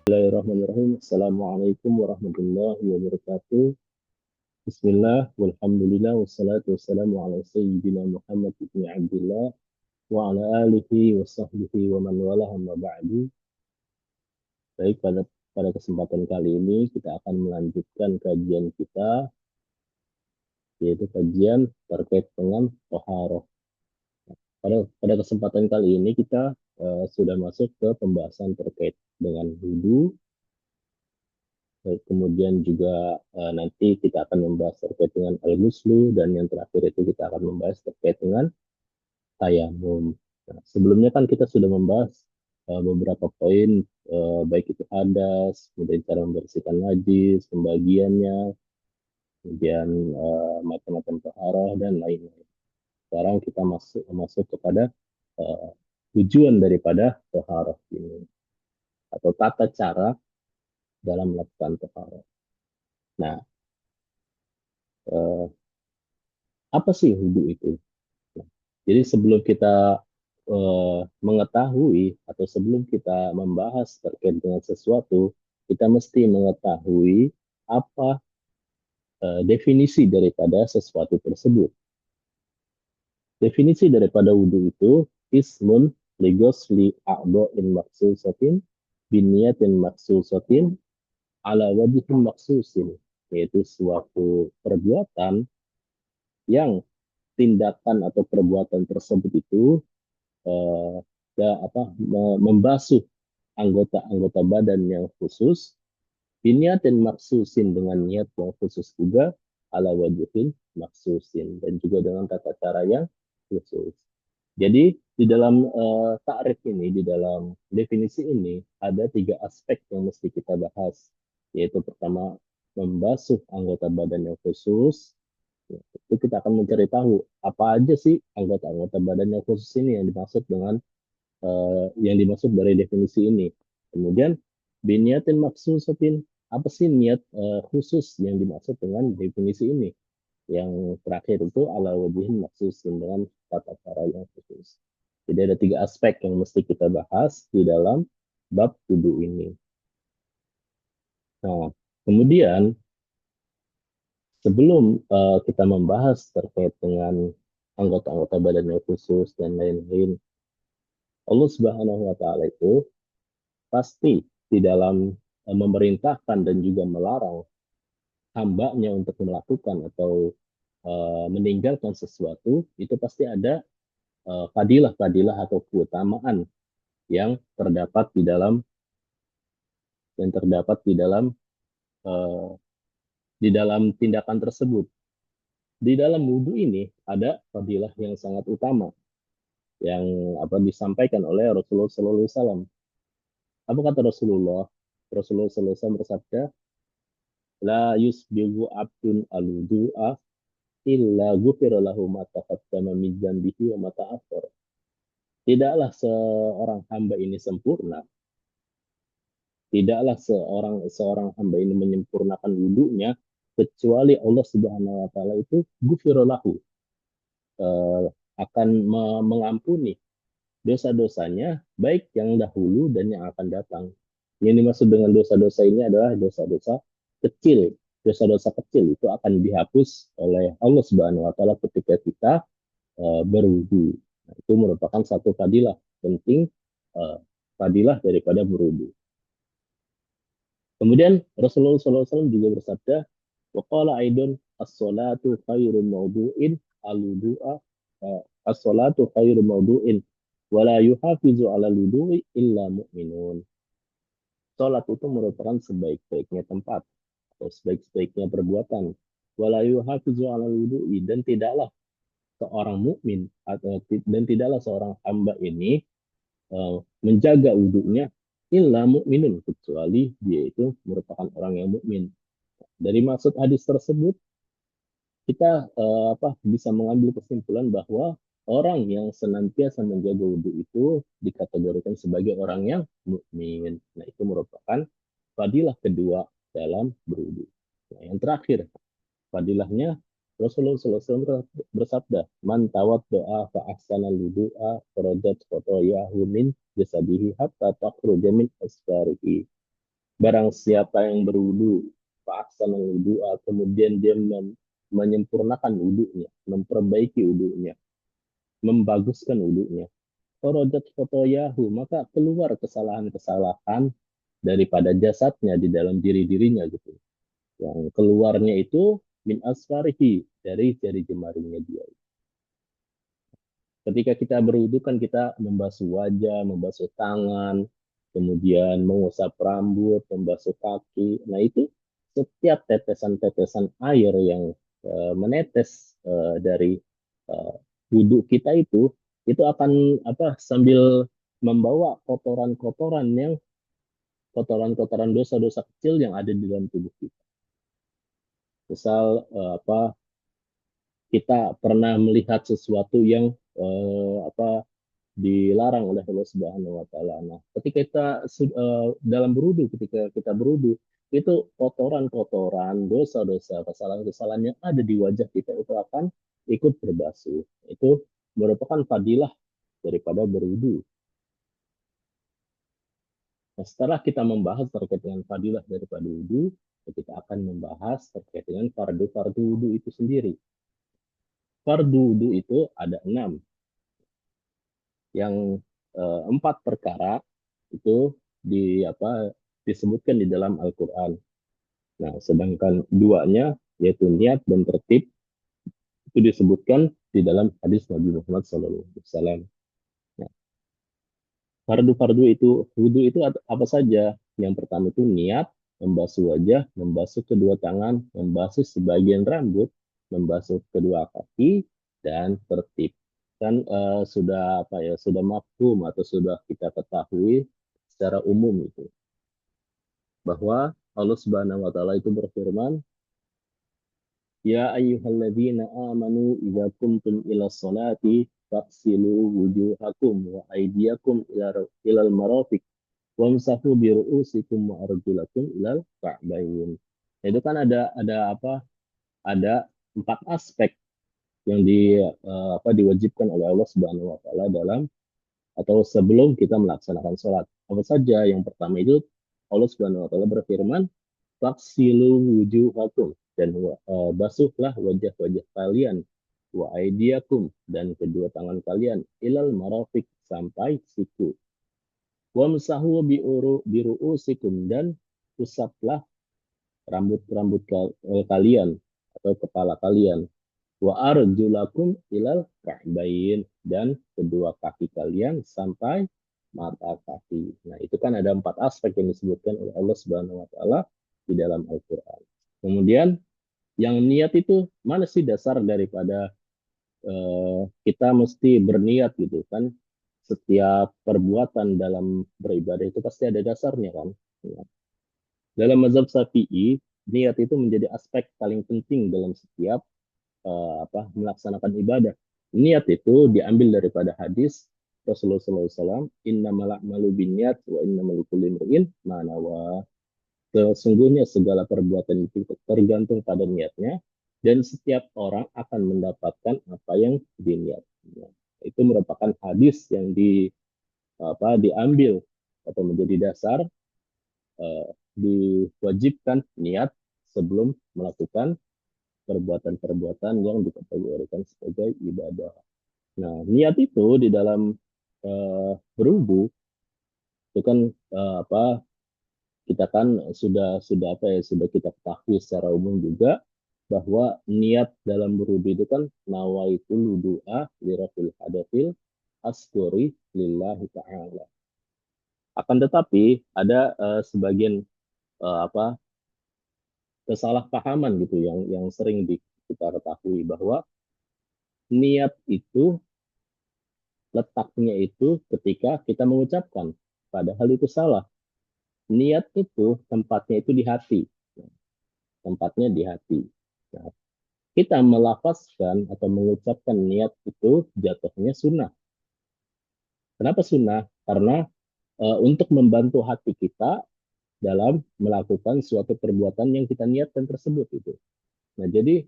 Bismillahirrahmanirrahim. Assalamualaikum warahmatullahi wabarakatuh. Bismillah, walhamdulillah, wassalatu wassalamu ala sayyidina Muhammad ibn Abdullah wa ala alihi wa sahbihi wa man wala amma ba'du. Baik, pada kesempatan kali ini kita akan melanjutkan kajian kita, yaitu kajian terkait dengan toharoh. Pada kesempatan kali ini kita sudah masuk ke pembahasan terkait dengan wudhu. Baik, kemudian juga nanti kita akan membahas terkait dengan al-ghuslu, dan yang terakhir itu kita akan membahas terkait dengan tayamum. Nah, sebelumnya kan kita sudah membahas beberapa poin, baik itu hadas, kemudian cara membersihkan najis, pembagiannya, kemudian macam-macam taharah dan lain-lain. Sekarang kita masuk kepada uh, tujuan daripada taharah ini, atau tata cara dalam melakukan taharah. Nah, uh, apa sih wudhu itu? Jadi sebelum kita mengetahui, atau sebelum kita membahas terkait dengan sesuatu, kita mesti mengetahui apa definisi daripada sesuatu tersebut. Definisi daripada wudhu itu ismun ligosli a'do'in maksusatin biniyatin maksusatin ala wajihin maksusin, yaitu suatu perbuatan yang tindakan atau perbuatan tersebut itu eh, membasuh anggota-anggota badan yang khusus, biniatin maksusin, dengan niat yang khusus juga, ala wajihin maksusin, dan juga dengan tata cara yang khusus. Jadi di dalam takrif ini, di dalam definisi ini, ada tiga aspek yang mesti kita bahas, yaitu pertama, membasuh anggota badan yang khusus. Itu kita akan mencari tahu apa aja sih anggota-anggota badan yang khusus ini yang dimaksud dari definisi ini. Kemudian biniatin maksusatin, apa sih niat khusus yang dimaksud dengan definisi ini? Yang terakhir itu ala wajihin maksusin, dengan tata cara yang khusus. Jadi ada tiga aspek yang mesti kita bahas di dalam bab wudhu ini. Nah, kemudian sebelum kita membahas terkait dengan anggota-anggota badan yang khusus dan lain-lain, Allah Subhanahu wa Ta'ala itu pasti di dalam memerintahkan dan juga melarang hambanya untuk melakukan atau meninggalkan sesuatu, itu pasti ada fadilah-fadilah atau keutamaan yang terdapat di dalam yang terdapat uh, di dalam tindakan tersebut. Di dalam wudhu ini ada fadilah yang sangat utama yang disampaikan oleh Rasulullah SAW. Apa kata Rasulullah? Rasulullah SAW bersabda, la yusbigu abdun aludu'a illa ghufira lahu ma taqaddama min dzambihi wa ma ta'akhkhar. Tidaklah seorang hamba ini sempurna, tidaklah seorang hamba ini menyempurnakan wudhunya, kecuali Allah Subhanahu wa taala itu ghufira lahu, eh, akan mengampuni dosa-dosanya, baik yang dahulu dan yang akan datang. Yang dimaksud dengan dosa-dosa ini adalah dosa-dosa kecil. Dosa-dosa kecil itu akan dihapus oleh Allah Subhanahu wa taala ketika kita berwudu. Nah, itu merupakan satu fadilah penting, uh, fadilah daripada berwudu. Kemudian Rasulullah SAW juga bersabda, waqala aidun as-salatu khairu mawdu'in al-wudu'a, as-salatu khairu mawdu'in wala yuhafizu ala wudu'i illa mu'minun. Salat itu merupakan sebaik-baiknya tempat atau sebaik-baiknya perbuatan. Wala yuhafizu ala wudu'i, dan tidaklah seorang mukmin dan tidaklah seorang hamba ini menjaga wudhunya illa mu'minun, kecuali dia itu merupakan orang yang mukmin. Dari maksud hadis tersebut kita bisa mengambil kesimpulan bahwa orang yang senantiasa menjaga wudhu itu dikategorikan sebagai orang yang mukmin. Nah, itu merupakan fadilah kedua dalam berwudhu. Nah, yang terakhir, fadilahnya, Rasulullah SAW bersabda, man tawad doa fa ahsana wudu'a farajat khotoyahu min jasadihi hatta takhruja min asfarihi. Barang siapa yang berwudu, fa'ahsana wudu'a, kemudian dia menyempurnakan wudunya, memperbaiki wudunya, membaguskan wudunya. Kharajat khotoyahu, maka keluar kesalahan-kesalahan daripada jasadnya di dalam diri-dirinya gitu. Yang keluarnya itu min asfarihi, dari jari jemarinya dia. Ketika kita berwudu kan kita membasuh wajah, membasuh tangan, kemudian mengusap rambut, membasuh kaki. Nah itu setiap tetesan-tetesan air yang menetes dari uh, wudhu kita itu akan apa sambil membawa kotoran-kotoran yang kotoran-kotoran dosa-dosa kecil yang ada di dalam tubuh kita. Misal apa kita pernah melihat sesuatu yang apa dilarang oleh Allah Subhanahu wa taala. Nah, ketika kita dalam berudu, ketika kita berudu, itu kotoran-kotoran, dosa-dosa, kesalahan-kesalahan yang ada di wajah kita itu akan ikut berbasuh. Itu merupakan fadilah daripada berudu. Nah, setelah kita membahas terkait dengan fadilah daripada wudu, kita akan membahas terkait dengan fardu-fardu wudu itu sendiri. Fardu wudu itu ada 6. Yang 4 perkara itu disebutkan di dalam Al-Quran. Nah, sedangkan duanya yaitu niat dan tertib itu disebutkan di dalam hadis Nabi Muhammad SAW. Nah, fardu-fardu itu wudhu itu apa saja? Yang pertama itu niat, membasuh wajah, membasuh kedua tangan, membasuh sebagian rambut, membasuh kedua kaki, dan tertib. Kan sudah apa ya sudah mafhum atau sudah kita ketahui secara umum itu bahwa Allah Subhanahu wa taala itu berfirman, ya ayyuhalladzina amanu idza kuntum ila sholati faghsilu wujuhakum wa aydiyakum ilal marafiq wamsahu bi ru'usikum wa arjulakum ilal ka'bayn. Itu kan ada apa? Ada 4 aspek yang diwajibkan oleh Allah Subhanahu wa taala dalam atau sebelum kita melaksanakan sholat. Apa saja? Yang pertama itu Allah Subhanahu wa taala berfirman, "Faksilu wujuhakum," dan basuhlah wajah-wajah kalian, wa aidiakum, dan kedua tangan kalian, ilal marafiq, sampai siku. Wamsahu biru'usikum, dan usaplah rambut-rambut kalian atau kepala kalian. Wa arjulakum ilal ka'bain, dan kedua kaki kalian sampai mata kaki. Nah, itu kan ada 4 aspek yang disebutkan oleh Allah Subhanahu wa taala di dalam Al-Qur'an. Kemudian yang niat itu mana sih dasar daripada kita mesti berniat gitu kan? Setiap perbuatan dalam beribadah itu pasti ada dasarnya kan? Ya. Dalam mazhab Syafi'i, niat itu menjadi aspek paling penting dalam setiap melaksanakan ibadah. Niat itu diambil daripada hadis Rasulullah SAW, innamal a'malu binniyat wa innamal likulli imri'in ma nawa. Sesungguhnya segala perbuatan itu tergantung pada niatnya, dan setiap orang akan mendapatkan apa yang diniatkan. Itu merupakan hadis yang diambil atau menjadi dasar diwajibkan niat sebelum melakukan perbuatan-perbuatan yang dikategorikan sebagai ibadah. Nah, niat itu di dalam berwudu itu kan apa kita kan sudah apa ya sudah kita ketahui secara umum juga bahwa niat dalam berwudu itu kan nawaitul wudu'a lirafil hadatil asgori lillahi ta'ala. Akan tetapi ada sebagian apa kesalahpahaman gitu yang sering kita ketahui bahwa niat itu letaknya itu ketika kita mengucapkan. Padahal itu salah. Niat itu tempatnya itu di hati. Tempatnya di hati. Nah, kita melafazkan atau mengucapkan niat itu jatuhnya sunnah. Kenapa sunnah? Karena untuk membantu hati kita dalam melakukan suatu perbuatan yang kita niatkan tersebut itu. Nah, jadi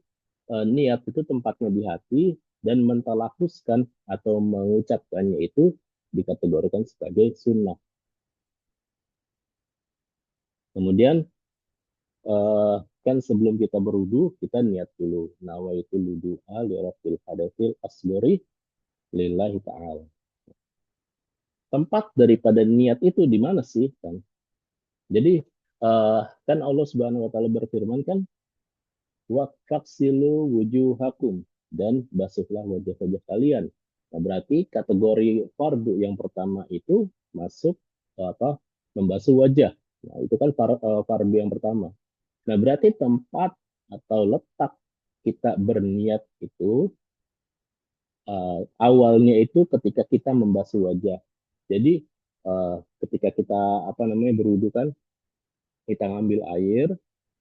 niat itu tempatnya di hati dan mentalafuskan atau mengucapkannya itu dikategorikan sebagai sunnah. Kemudian kan sebelum kita berwudu kita niat dulu, nawaitul wudu'a li rafil hadatsil asghari lillahi ta'ala. Tempat daripada niat itu di mana sih kan? Jadi kan Allah Subhanahu wa taala berfirman kan, wafaksilu wujuhakum, dan basuhlah wajah-wajah kalian. Nah, berarti kategori fardu yang pertama itu masuk apa? Membasuh wajah. Nah, itu kan fardu yang pertama. Nah, berarti tempat atau letak kita berniat itu awalnya itu ketika kita membasuh wajah. Jadi ketika kita apa namanya berwudu kan, kita ngambil air,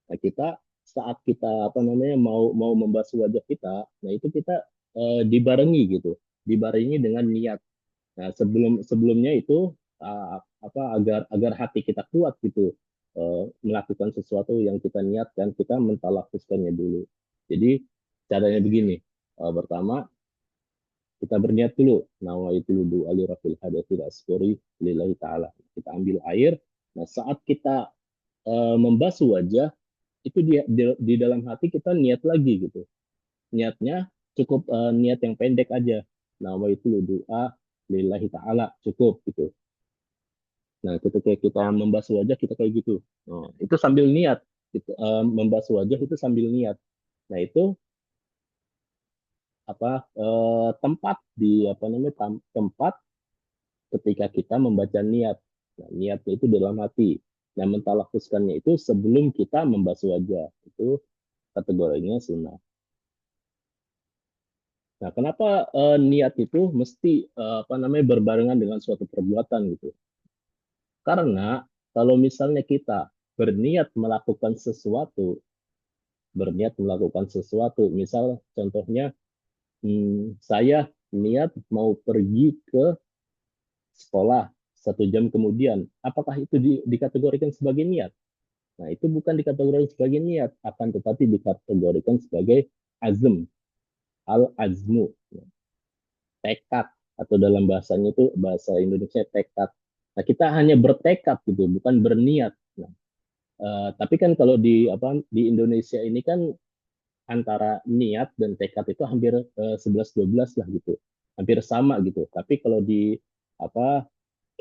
nah kita saat kita apa namanya mau mau membasuh wajah kita, nah itu kita dibarengi gitu, dibarengi dengan niat. Nah sebelumnya itu apa agar agar hati kita kuat gitu, melakukan sesuatu yang kita niatkan, kita mentalafuzkannya dulu. Jadi caranya begini, pertama kita berniat dulu, nawaitu wudu ali rafil hadatsil asghari lillahi taala. Kita ambil air. Nah saat kita membasuh wajah, itu di dalam hati kita niat lagi gitu. Niatnya cukup niat yang pendek aja. Nawaitu doa lillahi ta'ala, cukup gitu. Nah, ketika kita membasuh wajah kita kayak gitu. Nah, itu sambil niat. Gitu, membasuh wajah itu sambil niat. Nah, itu apa tempat di apa namanya tempat ketika kita membaca niat. Nah, niatnya itu dalam hati. Nah, mentalafuzkannya itu sebelum kita membasuh wajah. Itu kategorinya sunnah. Nah, kenapa niat itu mesti apa namanya berbarengan dengan suatu perbuatan gitu? Karena kalau misalnya kita berniat melakukan sesuatu, misal contohnya saya niat mau pergi ke sekolah 1 jam kemudian, apakah itu dikategorikan sebagai niat? Nah, itu bukan dikategorikan sebagai niat, akan tetapi dikategorikan sebagai azm, al-azmu, tekad, atau dalam bahasanya itu bahasa Indonesia tekad. Nah, kita hanya bertekad gitu, bukan berniat. Nah, tapi kan kalau di apa di Indonesia ini kan antara niat dan tekad itu hampir 11-12 lah gitu. Hampir sama gitu. Tapi kalau di apa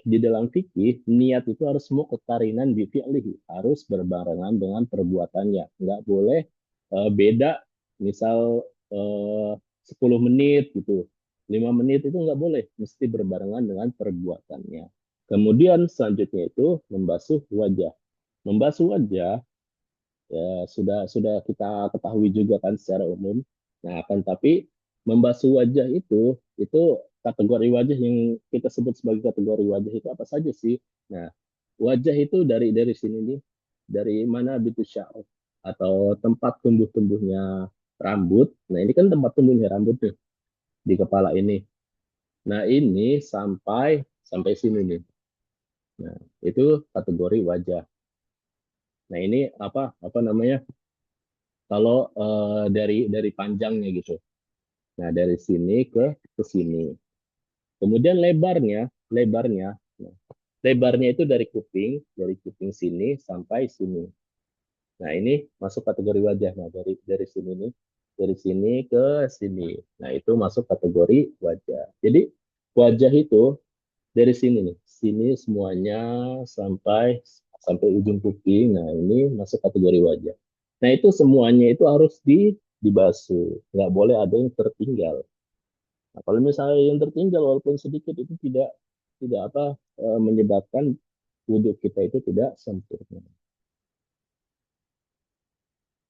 di dalam fikih niat itu harus muqtarinan bi fi'lihi, harus berbarengan dengan perbuatannya. Nggak boleh beda, misal 10 menit gitu. 5 menit itu nggak boleh, mesti berbarengan dengan perbuatannya. Kemudian selanjutnya itu membasuh wajah. Membasuh wajah ya sudah kita ketahui juga kan secara umum. Nah, akan tapi membasuh wajah itu kategori wajah yang kita sebut sebagai kategori wajah itu apa saja sih? Nah, wajah itu dari sini nih, dari mana bitu sya'ruf atau tempat tumbuh-tumbuhnya rambut. Nah, ini kan tempat tumbuhnya rambut nih di kepala ini. Nah, ini sampai sampai sini nih. Nah, itu kategori wajah. Nah, ini apa namanya? Kalau dari panjangnya gitu. Nah, dari sini ke sini. Kemudian lebarnya, nah, lebarnya itu dari kuping sini sampai sini. Nah, ini masuk kategori wajah. Nah, dari sini nih, dari sini ke sini. Nah, itu masuk kategori wajah. Jadi wajah itu dari sini nih, sini semuanya sampai sampai ujung kuping. Nah, ini masuk kategori wajah. Nah, itu semuanya itu harus dibasuh. Nggak boleh ada yang tertinggal. Nah, kalau misalnya yang tertinggal walaupun sedikit itu tidak apa menyebabkan wudhu kita itu tidak sempurna.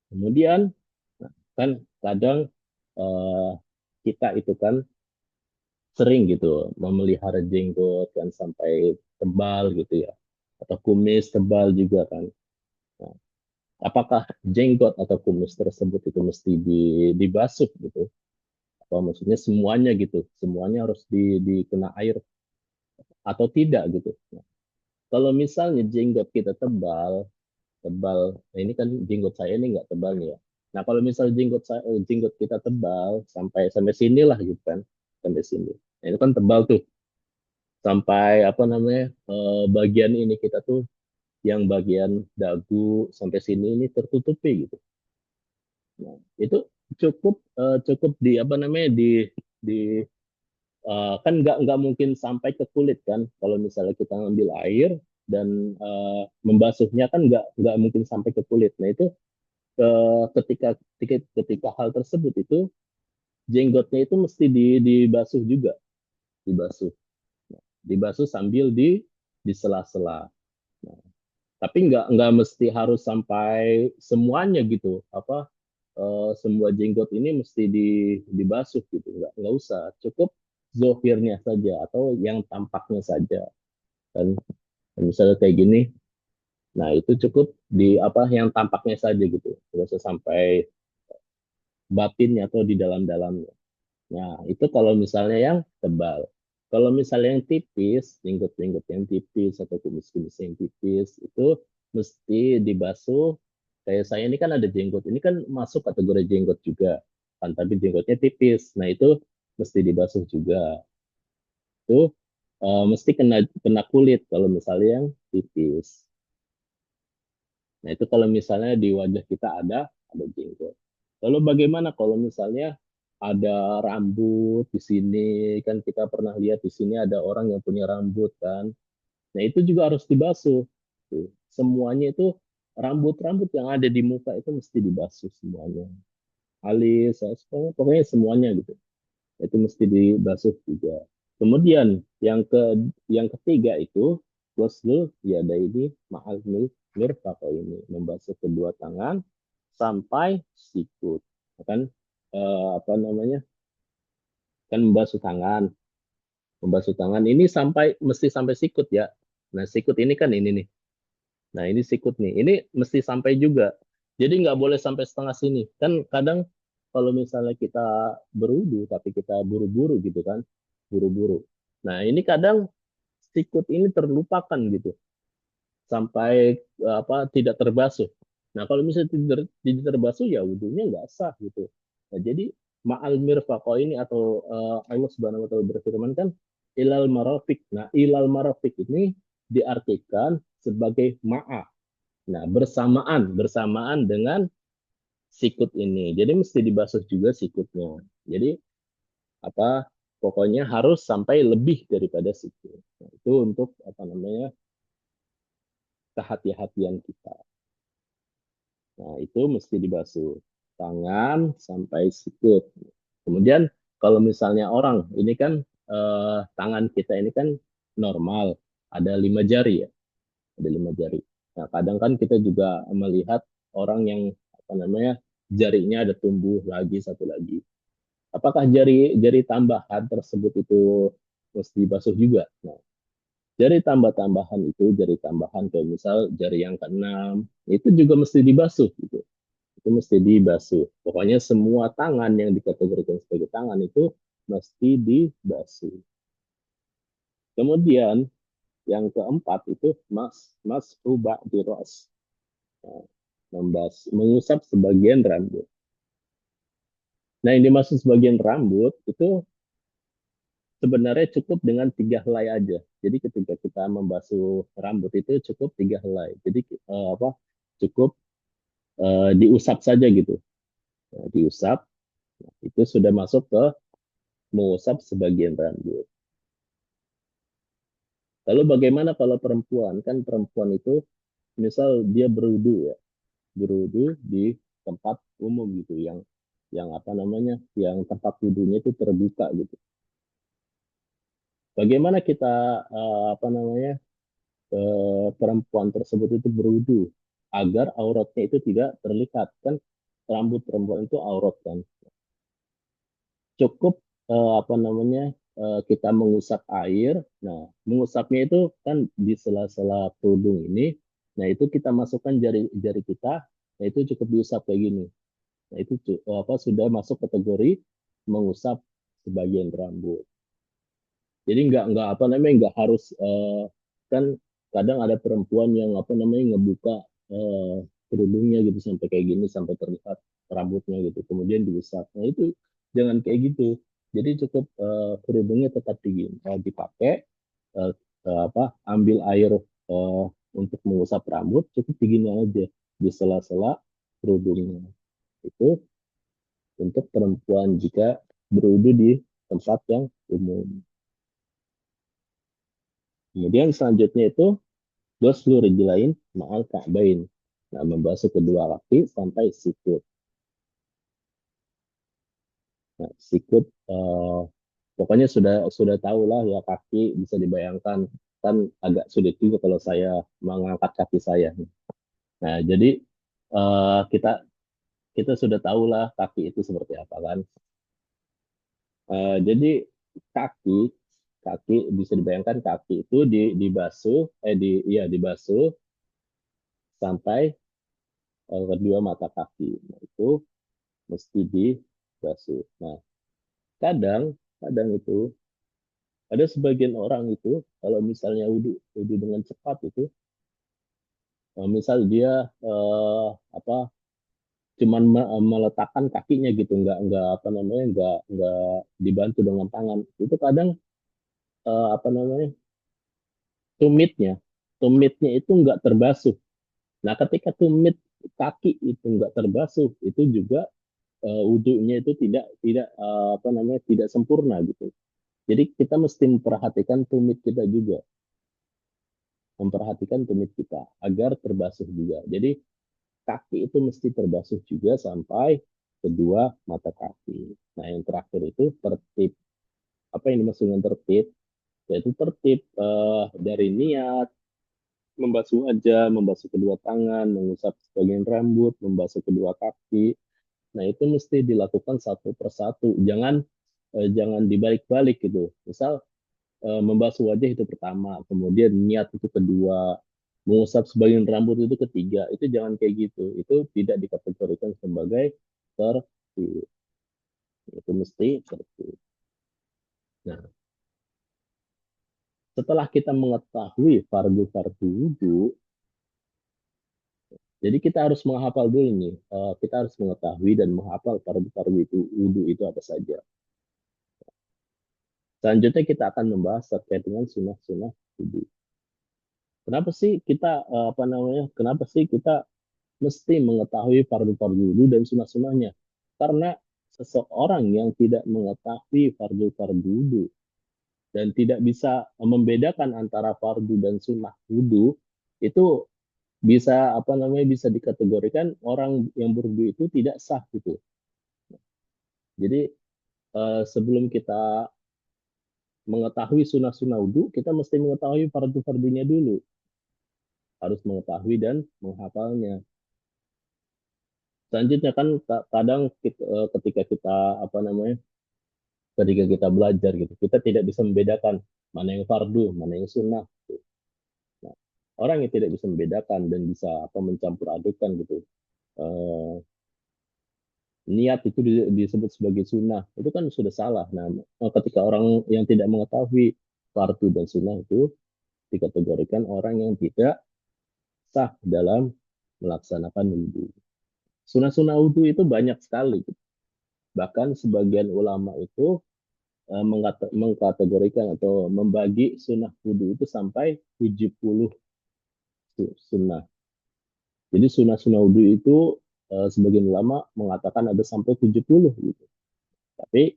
Kemudian nah, kan kadang eh, kita itu kan sering gitu memelihara jenggot kan sampai tebal gitu ya, atau kumis tebal juga kan. Nah, apakah jenggot atau kumis tersebut itu mesti dibasuh gitu? Atau maksudnya semuanya gitu, semuanya harus dikena air atau tidak gitu? Nah, kalau misalnya jenggot kita tebal, nah ini kan jenggot saya ini nggak tebal nih ya. Nah kalau misalnya jenggot kita tebal sampai sampai sini lah gitu kan, sampai sini. Nah, itu kan tebal tuh sampai apa namanya bagian ini kita tuh yang bagian dagu sampai sini ini tertutupi gitu. Nah, itu cukup di apa namanya di kan nggak mungkin sampai ke kulit kan kalau misalnya kita ngambil air dan membasuhnya kan nggak mungkin sampai ke kulit. Nah itu ketika hal tersebut itu jenggotnya itu mesti dibasuh juga, dibasuh, dibasuh sambil di sela-sela. Nah, tapi nggak mesti harus sampai semuanya gitu, apa semua jenggot ini mesti dibasuh gitu, nggak usah, cukup zohirnya saja atau yang tampaknya saja kan. Misalnya kayak gini, nah itu cukup di apa yang tampaknya saja gitu, nggak usah sampai batinnya atau di dalam-dalamnya. Nah itu kalau misalnya yang tebal. Kalau misalnya yang tipis, jenggot-jenggot yang tipis atau kumis-kumis yang tipis itu mesti dibasuh. Kayak saya ini kan ada jenggot, ini kan masuk kategori jenggot juga kan, tapi jenggotnya tipis. Nah itu mesti dibasuh juga. Itu mesti kena kena kulit kalau misalnya yang tipis. Nah, itu kalau misalnya di wajah kita ada jenggot. Lalu bagaimana kalau misalnya ada rambut di sini, kan kita pernah lihat di sini ada orang yang punya rambut kan. Nah, itu juga harus dibasuh. Tuh. Semuanya itu rambut-rambut yang ada di muka itu mesti dibasuh semuanya. Alis, pokoknya semuanya gitu. Itu mesti dibasuh juga. Kemudian yang ketiga itu ghusl yadaini ma'al mirfaqo ini, membasuh kedua tangan sampai sikut. Kan apa namanya? Kan membasuh tangan ini mesti sampai sikut ya. Nah, sikut ini kan ini nih. Nah, ini sikut nih. Ini mesti sampai juga. Jadi nggak boleh sampai setengah sini. Kan kadang kalau misalnya kita berwudu tapi kita buru-buru gitu kan, buru-buru. Nah, ini kadang sikut ini terlupakan gitu sampai apa tidak terbasuh. Nah, kalau misalnya tidak terbasuh ya wudunya nggak sah gitu. Nah, jadi ma'al mirfaqo ini atau Allah Subhanahu wa taala berfirman kan ilal marafiq. Nah, ilal marafiq ini diartikan sebagai ma'a. Nah, bersamaan dengan sikut ini. Jadi mesti dibasuh juga sikutnya. Jadi apa pokoknya harus sampai lebih daripada sikut. Nah, itu untuk apa namanya kehati-hatian kita. Nah, itu mesti dibasuh tangan sampai sikut. Kemudian kalau misalnya orang ini kan tangan kita ini kan normal, ada 5 jari ya, ada 5 jari. Nah, kadang kan kita juga melihat orang yang apa namanya jarinya ada tumbuh lagi satu lagi. Apakah jari tambahan tersebut itu mesti dibasuh juga? Nah, jari tambah-tambahan itu jari tambahan kayak misal jari yang keenam itu juga mesti dibasuh gitu. Itu mesti dibasuh. Pokoknya semua tangan yang dikategorikan sebagai tangan itu mesti dibasuh. Kemudian yang keempat itu mas rubah di ros. Nah, mengusap sebagian rambut. Nah, yang dimaksud sebagian rambut itu sebenarnya cukup dengan 3 helai aja. Jadi ketika kita membasuh rambut itu cukup 3 helai. Jadi apa? Cukup diusap saja gitu. Nah, diusap itu sudah masuk ke mengusap sebagian rambut. Lalu bagaimana kalau perempuan? Kan perempuan itu misal dia berwudu ya, berwudu di tempat umum gitu, yang apa namanya, yang tempat wudunya itu terbuka gitu. Bagaimana kita apa namanya perempuan tersebut itu berwudu agar auratnya itu tidak terlihat kan, rambut perempuan itu aurat kan. Cukup apa namanya kita mengusap air. Nah, mengusapnya itu kan di sela-sela kerudung ini. Nah, itu kita masukkan jari-jari kita. Nah, itu cukup diusap kayak gini. Nah, itu apa sudah masuk kategori mengusap sebagian rambut. Jadi nggak apa namanya nggak harus kan kadang ada perempuan yang apa namanya ngebuka kerudungnya gitu sampai kayak gini sampai terlihat rambutnya gitu kemudian diusap. Nah itu jangan kayak gitu. Jadi cukup kerudungnya tetap dipakai apa ambil air untuk mengusap rambut cukup begini aja di sela-sela kerudungnya. Itu untuk perempuan jika berwudu di tempat yang umum. Kemudian selanjutnya itu ghuslu rijlain ma'al ka'bain. Nah, membasuh kedua kaki sampai sikut. Nah, sikut pokoknya sudah tahu lah ya, kaki bisa dibayangkan, kan agak sulit juga kalau saya mengangkat kaki saya. Nah, jadi kita kita sudah tahu lah kaki itu seperti apa kan. Jadi kaki kaki bisa dibayangkan, kaki itu dibasuh dibasuh sampai kedua mata kaki. Nah, itu mesti dibasuh. Nah, kadang kadang itu ada sebagian orang itu kalau misalnya wudhu wudhu dengan cepat itu, misal dia eh, apa cuman meletakkan kakinya gitu, nggak apa namanya, nggak dibantu dengan tangan, itu kadang apa namanya, tumitnya tumitnya itu nggak terbasuh. Nah, ketika tumit kaki itu nggak terbasuh, itu juga wudhunya itu tidak apa namanya, tidak sempurna gitu. Jadi kita mesti memperhatikan tumit kita juga, memperhatikan tumit kita agar terbasuh juga. Jadi kaki itu mesti terbasuh juga sampai kedua mata kaki. Nah, yang terakhir itu tertib. Apa yang dimaksud dengan tertib? Yaitu tertib dari niat, membasuh wajah, membasuh kedua tangan, mengusap sebagian rambut, membasuh kedua kaki. Nah, itu mesti dilakukan satu persatu. Jangan dibalik-balik gitu. Misal membasuh wajah itu pertama, kemudian niat itu kedua, mengusap sebagian rambut itu ketiga. Itu jangan kayak gitu. Itu tidak dikategorikan sebagai tertib. Itu mesti tertib. Nah, setelah kita mengetahui fardu-fardu wudhu, jadi kita harus menghafal dulu nih. Kita harus mengetahui dan menghafal fardu-fardu itu wudhu itu apa saja. Selanjutnya kita akan membahas terkait dengan sunnah-sunnah wudhu. Kenapa sih kita apa namanya? Kenapa sih kita mesti mengetahui fardu-fardu wudhu dan sunnah-sunnahnya? Karena seseorang yang tidak mengetahui fardu-fardu wudhu dan tidak bisa membedakan antara fardu dan sunnah wudhu, itu bisa apa namanya, bisa dikategorikan orang yang berwudhu itu tidak sah gitu. Jadi sebelum kita mengetahui sunnah-sunnah wudhu, kita mesti mengetahui fardu-fardunya dulu, harus mengetahui dan menghafalnya. Selanjutnya kan kadang ketika kita apa namanya, ketika kita belajar gitu, kita tidak bisa membedakan mana yang fardu, mana yang sunnah. Nah, orang yang tidak bisa membedakan dan bisa apa mencampur adukan gitu, eh, niat itu disebut sebagai sunnah, itu kan sudah salah. Nah, ketika orang yang tidak mengetahui fardu dan sunnah itu dikategorikan orang yang tidak sah dalam melaksanakan wudhu. Sunnah-sunnah wudhu itu banyak sekali. Bahkan sebagian ulama itu mengkategorikan atau membagi sunnah wudhu itu sampai 70 sunnah. Jadi sunnah-sunnah wudhu itu sebagian ulama mengatakan ada sampai 70 gitu. Tapi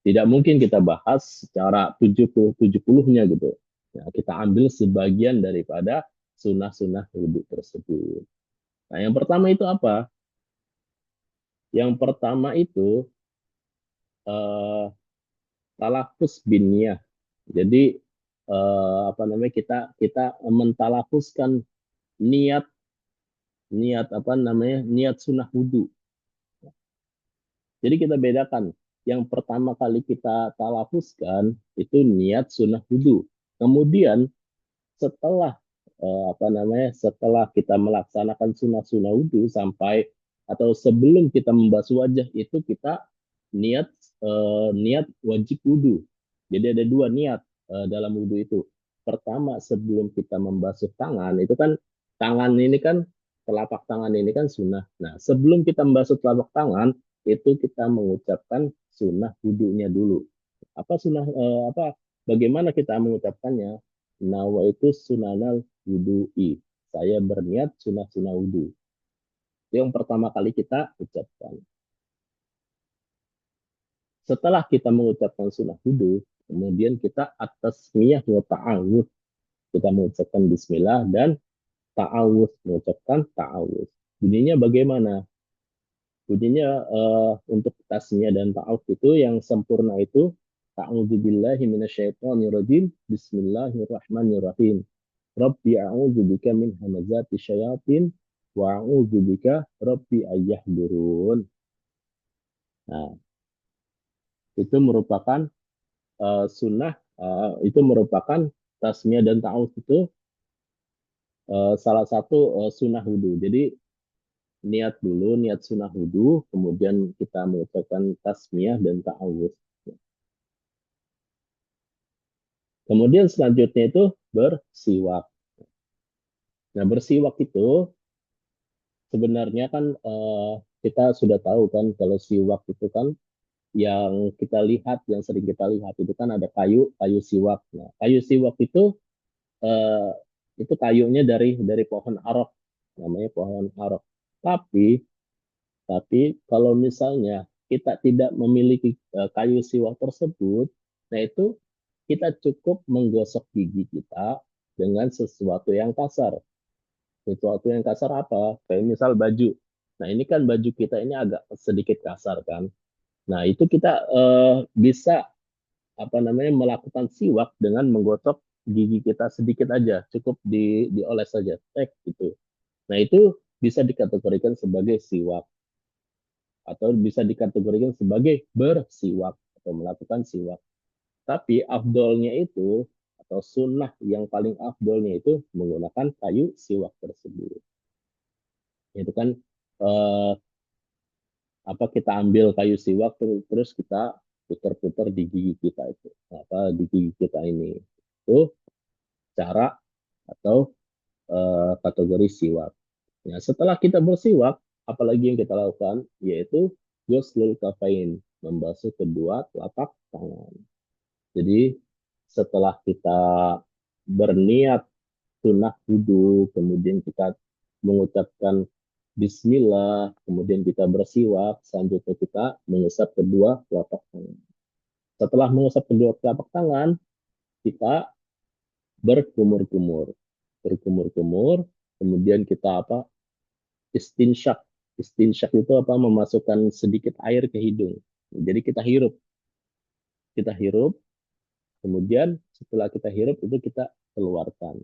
tidak mungkin kita bahas secara 70-70-nya gitu. Nah, kita ambil sebagian daripada sunnah-sunnah wudhu tersebut. Nah, yang pertama itu apa? Yang pertama itu eh, talafus biniyah. Jadi apa namanya, kita kita mentalafuskan niat niat apa namanya, niat sunnah wudhu. Jadi kita bedakan, yang pertama kali kita talafuskan itu niat sunnah wudhu. Kemudian setelah apa namanya, setelah kita melaksanakan sunnah-sunnah wudhu sampai atau sebelum kita membasuh wajah itu kita niat niat wajib wudhu. Jadi ada dua niat dalam wudhu itu. Pertama, sebelum kita membasuh tangan itu kan, tangan ini kan, telapak tangan ini kan sunnah. Nah, sebelum kita membasuh telapak tangan itu kita mengucapkan sunnah wudhunya dulu. Apa sunnah apa? Bagaimana kita mengucapkannya? Nawaitu sunanal wudu'i. Saya berniat sunnah-sunnah wudu. Itu yang pertama kali kita ucapkan. Setelah kita mengucapkan sunnah wudu, kemudian kita atas niyah wa ta'awud. Kita mengucapkan bismillah dan ta'awud, mengucapkan ta'awud. Bunyinya bagaimana? Bunyinya untuk tasmiyah dan ta'awud itu yang sempurna itu ta'udzubillahi minasyaitonirrajim, bismillahirrahmanirrahim. Rabbi a'udzubika min hamazati syayatin wa a'udzubika rabbi ayyahdurun. Nah, itu merupakan sunnah, itu merupakan tasmiyah dan ta'awud itu salah satu sunnah wudhu. Jadi niat dulu, niat sunnah wudhu, kemudian kita mengucapkan tasmiyah dan ta'awud. Kemudian selanjutnya itu bersiwak. Nah, bersiwak itu sebenarnya kan kita sudah tahu kan kalau siwak itu kan yang kita lihat, yang sering kita lihat itu kan ada kayu, kayu siwak. Nah, kayu siwak eh, itu kayunya dari pohon arok, namanya pohon arok. Tapi kalau misalnya kita tidak memiliki kayu siwak tersebut, nah itu kita cukup menggosok gigi kita dengan sesuatu yang kasar. Sesuatu yang kasar apa? Kayak misal baju. Nah ini kan baju kita ini agak sedikit kasar kan. Nah itu kita bisa apa namanya melakukan siwak dengan menggosok gigi kita sedikit aja, cukup dioles saja, tek gitu. Nah itu bisa dikategorikan sebagai siwak atau bisa dikategorikan sebagai bersiwak atau melakukan siwak. Tapi afdolnya itu atau sunnah yang paling afdolnya itu menggunakan kayu siwak tersebut. Itu kan eh, apa kita ambil kayu siwak terus kita putar-putar di gigi kita itu apa di gigi kita ini itu cara atau kategori siwak. Nah, setelah kita bersiwak, apalagi yang kita lakukan yaitu ghuslul kafain, membasuh kedua telapak tangan. Jadi setelah kita berniat sunnah wudhu, kemudian kita mengucapkan Bismillah, kemudian kita bersiwak, selanjutnya kita mengusap kedua telapak tangan. Setelah mengusap kedua telapak tangan, kita berkumur-kumur, berkumur-kumur, kemudian kita apa? Istinsyak. Istinsyak itu apa? Memasukkan sedikit air ke hidung. Jadi kita hirup, kemudian setelah kita hirup itu kita keluarkan.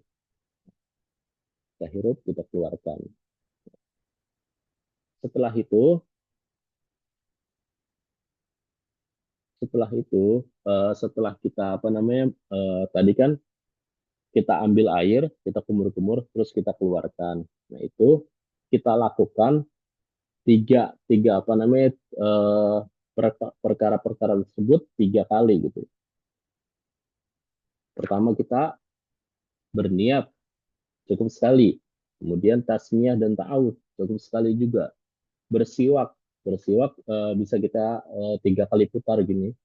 Kita hirup, kita keluarkan. Setelah itu, setelah kita apa namanya tadi kan kita ambil air, kita kumur-kumur, terus kita keluarkan. Nah itu kita lakukan tiga tiga apa namanya perkara-perkara tersebut 3 kali gitu. Pertama kita berniat cukup sekali, kemudian tasmiyah dan ta'awud cukup sekali juga. Bersiwak, bersiwak bisa kita 3 kali putar gini.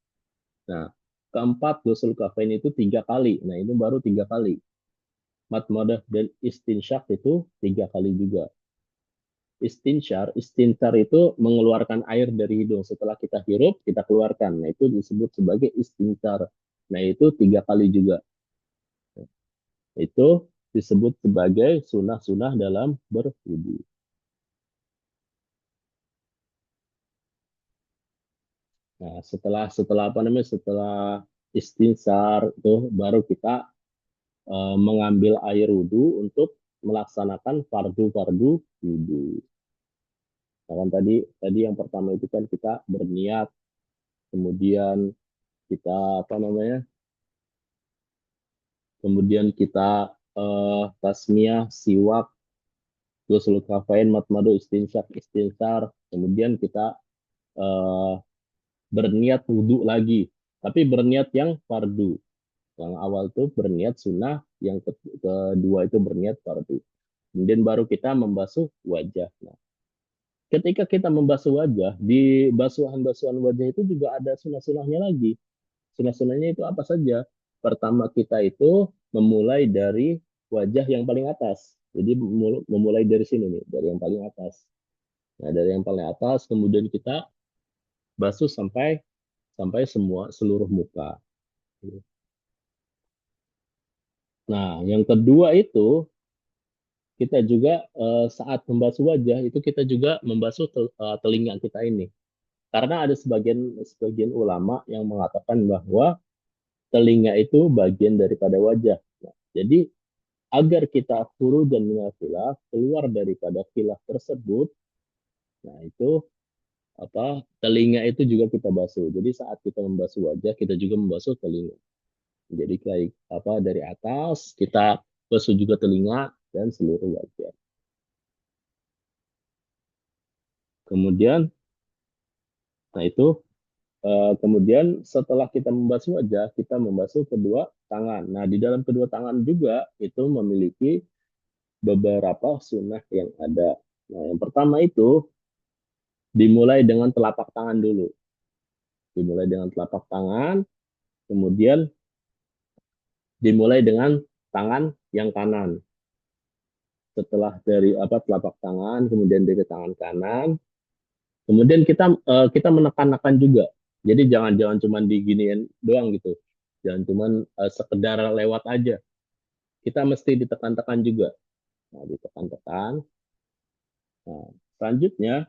Nah, keempat ghusul kafain itu 3 kali. Nah, ini baru 3 kali. Madmadah dan istinsyak itu 3 kali juga. Istinsyar itu mengeluarkan air dari hidung. Setelah kita hirup, kita keluarkan. Nah, itu disebut sebagai istinsyar. Nah, itu 3 kali juga. Itu disebut sebagai sunah-sunah dalam berwudu. Nah, setelah apa namanya? Setelah istinsar itu baru kita mengambil air wudhu untuk melaksanakan fardu-fardu wudhu. Nah, kan tadi yang pertama itu kan kita berniat, kemudian kita apa namanya? Kemudian kita tasmiyah, siwak, ghusl kafain, matmadu, istinsyak, istinsar. Kemudian kita eh, berniat wudhu lagi, tapi berniat yang fardu. Yang awal itu berniat sunnah, yang kedua itu berniat fardu. Kemudian baru kita membasuh wajah. Nah, ketika kita membasuh wajah, di basuhan-basuhan wajah itu juga ada sunnah-sunnahnya lagi. Sunnah-sunnahnya itu apa saja? Pertama kita itu memulai dari wajah yang paling atas. Jadi memulai dari sini nih, dari yang paling atas. Nah, dari yang paling atas kemudian kita basuh sampai sampai seluruh muka. Nah, yang kedua itu kita juga saat membasuh wajah itu kita juga membasuh telinga kita ini. Karena ada sebagian sebagian ulama yang mengatakan bahwa telinga itu bagian daripada wajah. Nah, jadi agar kita dan minal khilaf, keluar daripada khilaf tersebut, nah itu apa telinga itu juga kita basuh. Jadi saat kita membasuh wajah, kita juga membasuh telinga. Jadi kayak apa dari atas kita basuh juga telinga dan seluruh wajah. Kemudian, nah itu kemudian setelah kita membasuh wajah, kita membasuh kedua tangan. Nah di dalam kedua tangan juga itu memiliki beberapa sunnah yang ada. Nah yang pertama itu dimulai dengan telapak tangan dulu. Dimulai dengan telapak tangan, kemudian dimulai dengan tangan yang kanan. Setelah dari apa telapak tangan, kemudian dari tangan kanan, kemudian kita menekan-nekan juga. Jadi jangan cuma diginiin doang gitu. Jangan cuma sekedar lewat aja. Kita mesti ditekan-tekan juga. Nah, ditekan-tekan. Nah, selanjutnya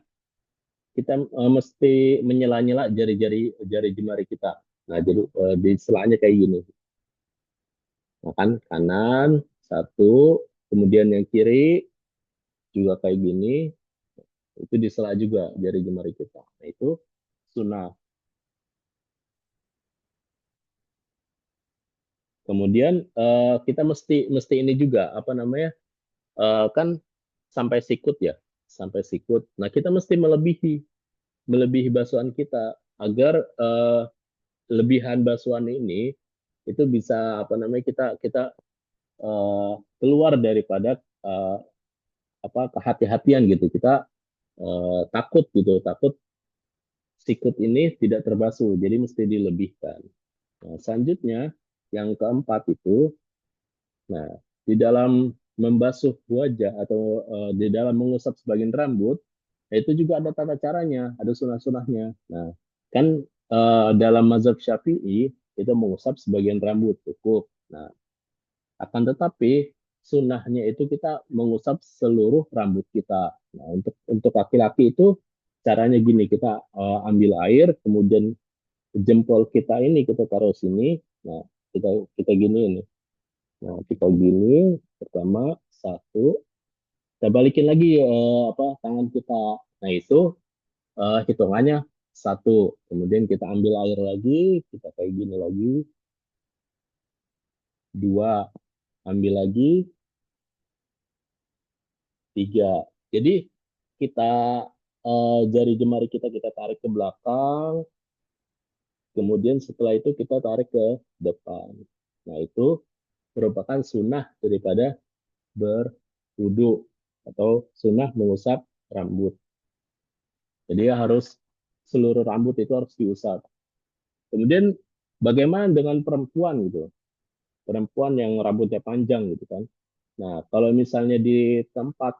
kita mesti menyela-nyela jari jemari kita. Nah, jadi di selanya kayak gini. Nah, kan kanan satu, kemudian yang kiri juga kayak gini, itu disela juga jari jemari kita. Nah, itu sunnah. Kemudian kita mesti mesti ini juga apa namanya? Kan sampai sikut ya, sampai sikut. Nah, kita mesti melebihi basuhan kita agar lebihan basuhan ini itu bisa apa namanya kita kita keluar daripada apa kehati-hatian gitu. Kita takut gitu, takut sikut ini tidak terbasuh, jadi mesti dilebihkan. Nah, selanjutnya yang keempat itu, nah di dalam membasuh wajah atau di dalam mengusap sebagian rambut, itu juga ada tata caranya, ada sunah-sunahnya. Nah, kan dalam mazhab Syafi'i itu mengusap sebagian rambut cukup. Nah, akan tetapi sunnahnya itu kita mengusap seluruh rambut kita. Nah, untuk laki-laki itu caranya gini, kita ambil air, kemudian jempol kita ini kita taruh sini. Nah, kita kita gini ini. Nah, kita gini pertama satu, kita balikin lagi apa tangan kita. Nah, itu hitungannya satu. Kemudian kita ambil air lagi, kita kayak gini lagi. Dua, ambil lagi. Tiga. Jadi kita jari jemari kita tarik ke belakang, kemudian setelah itu kita tarik ke depan. Nah itu merupakan sunnah daripada berwudu atau sunnah mengusap rambut. Jadi harus seluruh rambut itu harus diusap. Kemudian bagaimana dengan perempuan gitu? Perempuan yang rambutnya panjang gitu kan. Nah, kalau misalnya di tempat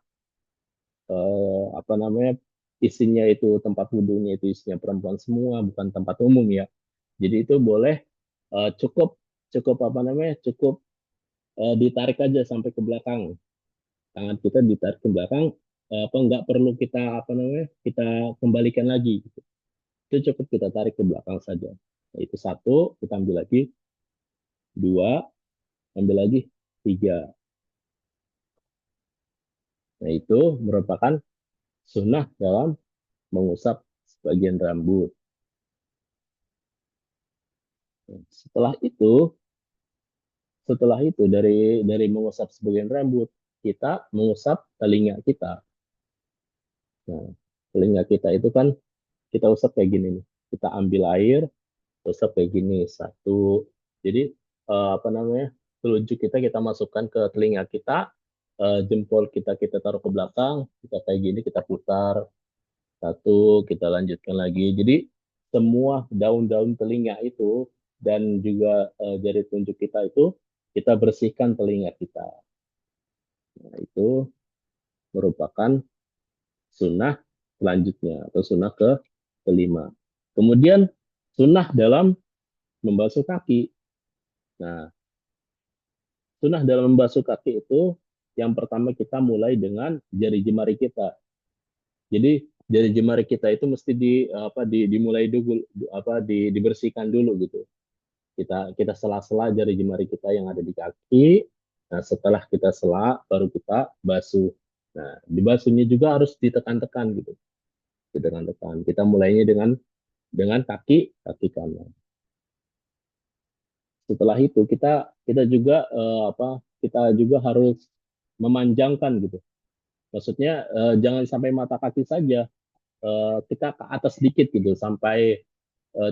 apa namanya isinya itu tempat wudhunya itu isinya perempuan semua bukan tempat umum ya jadi itu boleh cukup cukup apa namanya cukup ditarik aja sampai ke belakang tangan kita ditarik ke belakang apa nggak perlu kita apa namanya kita kembalikan lagi gitu. Itu cukup kita tarik ke belakang saja nah, itu satu kita ambil lagi dua ambil lagi tiga nah itu merupakan sunnah dalam mengusap sebagian rambut. Setelah itu dari mengusap sebagian rambut, kita mengusap telinga kita. Nah, telinga kita itu kan kita usap kayak gini nih. Kita ambil air, usap kayak gini satu. Jadi apa namanya? Telunjuk kita masukkan ke telinga kita, jempol kita taruh ke belakang, kita kayak gini kita putar satu, kita lanjutkan lagi. Jadi semua daun-daun telinga itu dan juga jari telunjuk kita itu kita bersihkan telinga kita. Nah, itu merupakan sunnah selanjutnya atau sunnah kelima. Kemudian sunnah dalam membasuh kaki. Nah, sunnah dalam membasuh kaki itu yang pertama kita mulai dengan jari jemari kita. Jadi jari jemari kita itu mesti dimulai dulu dibersihkan dulu gitu. Kita sela-sela jari jemari kita yang ada di kaki. Nah, setelah kita sela baru kita basuh. Nah, dibasuhnya juga harus ditekan-tekan gitu. Ditekan-tekan. Kita mulainya dengan kaki kanan. Setelah itu kita juga kita juga harus memanjangkan gitu. Maksudnya jangan sampai mata kaki saja, kita ke atas sedikit gitu sampai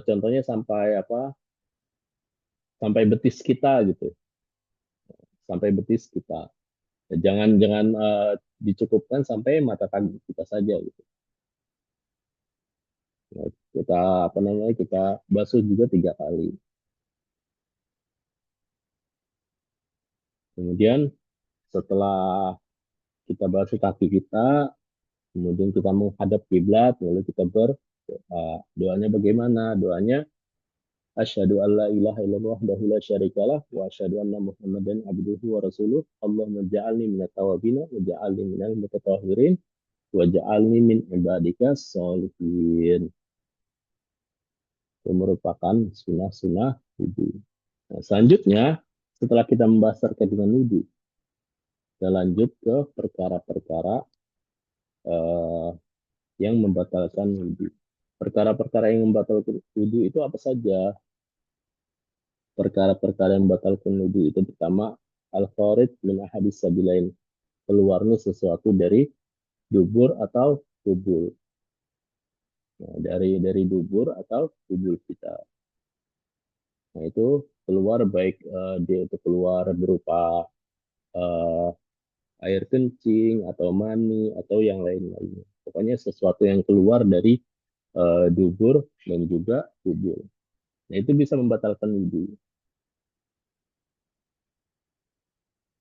contohnya sampai betis kita gitu, sampai betis kita. Jangan jangan dicukupkan sampai mata kaki kita saja gitu. Nah, kita basuh juga 3 kali. Kemudian setelah kita basuh kaki kita, kemudian kita menghadap kiblat, lalu kita berdoa. Doanya bagaimana? Doanya asyhadu an la ilaha illallah wahdahu la syarikalah wa asyhadu anna Muhammadan abduhu wa rasuluh. Allahumma ja'alni minat tawabina wa ja'alni minal mutatahhirin wa ja'alni min ibadika sholihin. Itu merupakan sunnah-sunnah wudhu. Nah, selanjutnya, setelah kita membahas terkait dengan wudhu, kita lanjut ke perkara-perkara eh, yang membatalkan wudhu. Perkara-perkara yang membatalkan wudhu itu apa saja? Perkara-perkara yang membatalkan wudhu itu pertama, al-kharij min ahadis sabilain, keluarnya sesuatu dari dubur atau tubul. Nah, dari dubur atau tubul kita. Nah, itu keluar baik dia itu keluar berupa uh, air kencing atau mani atau yang lain-lainnya. Pokoknya sesuatu yang keluar dari dubur dan juga tubul. Nah, itu bisa membatalkan wudhu.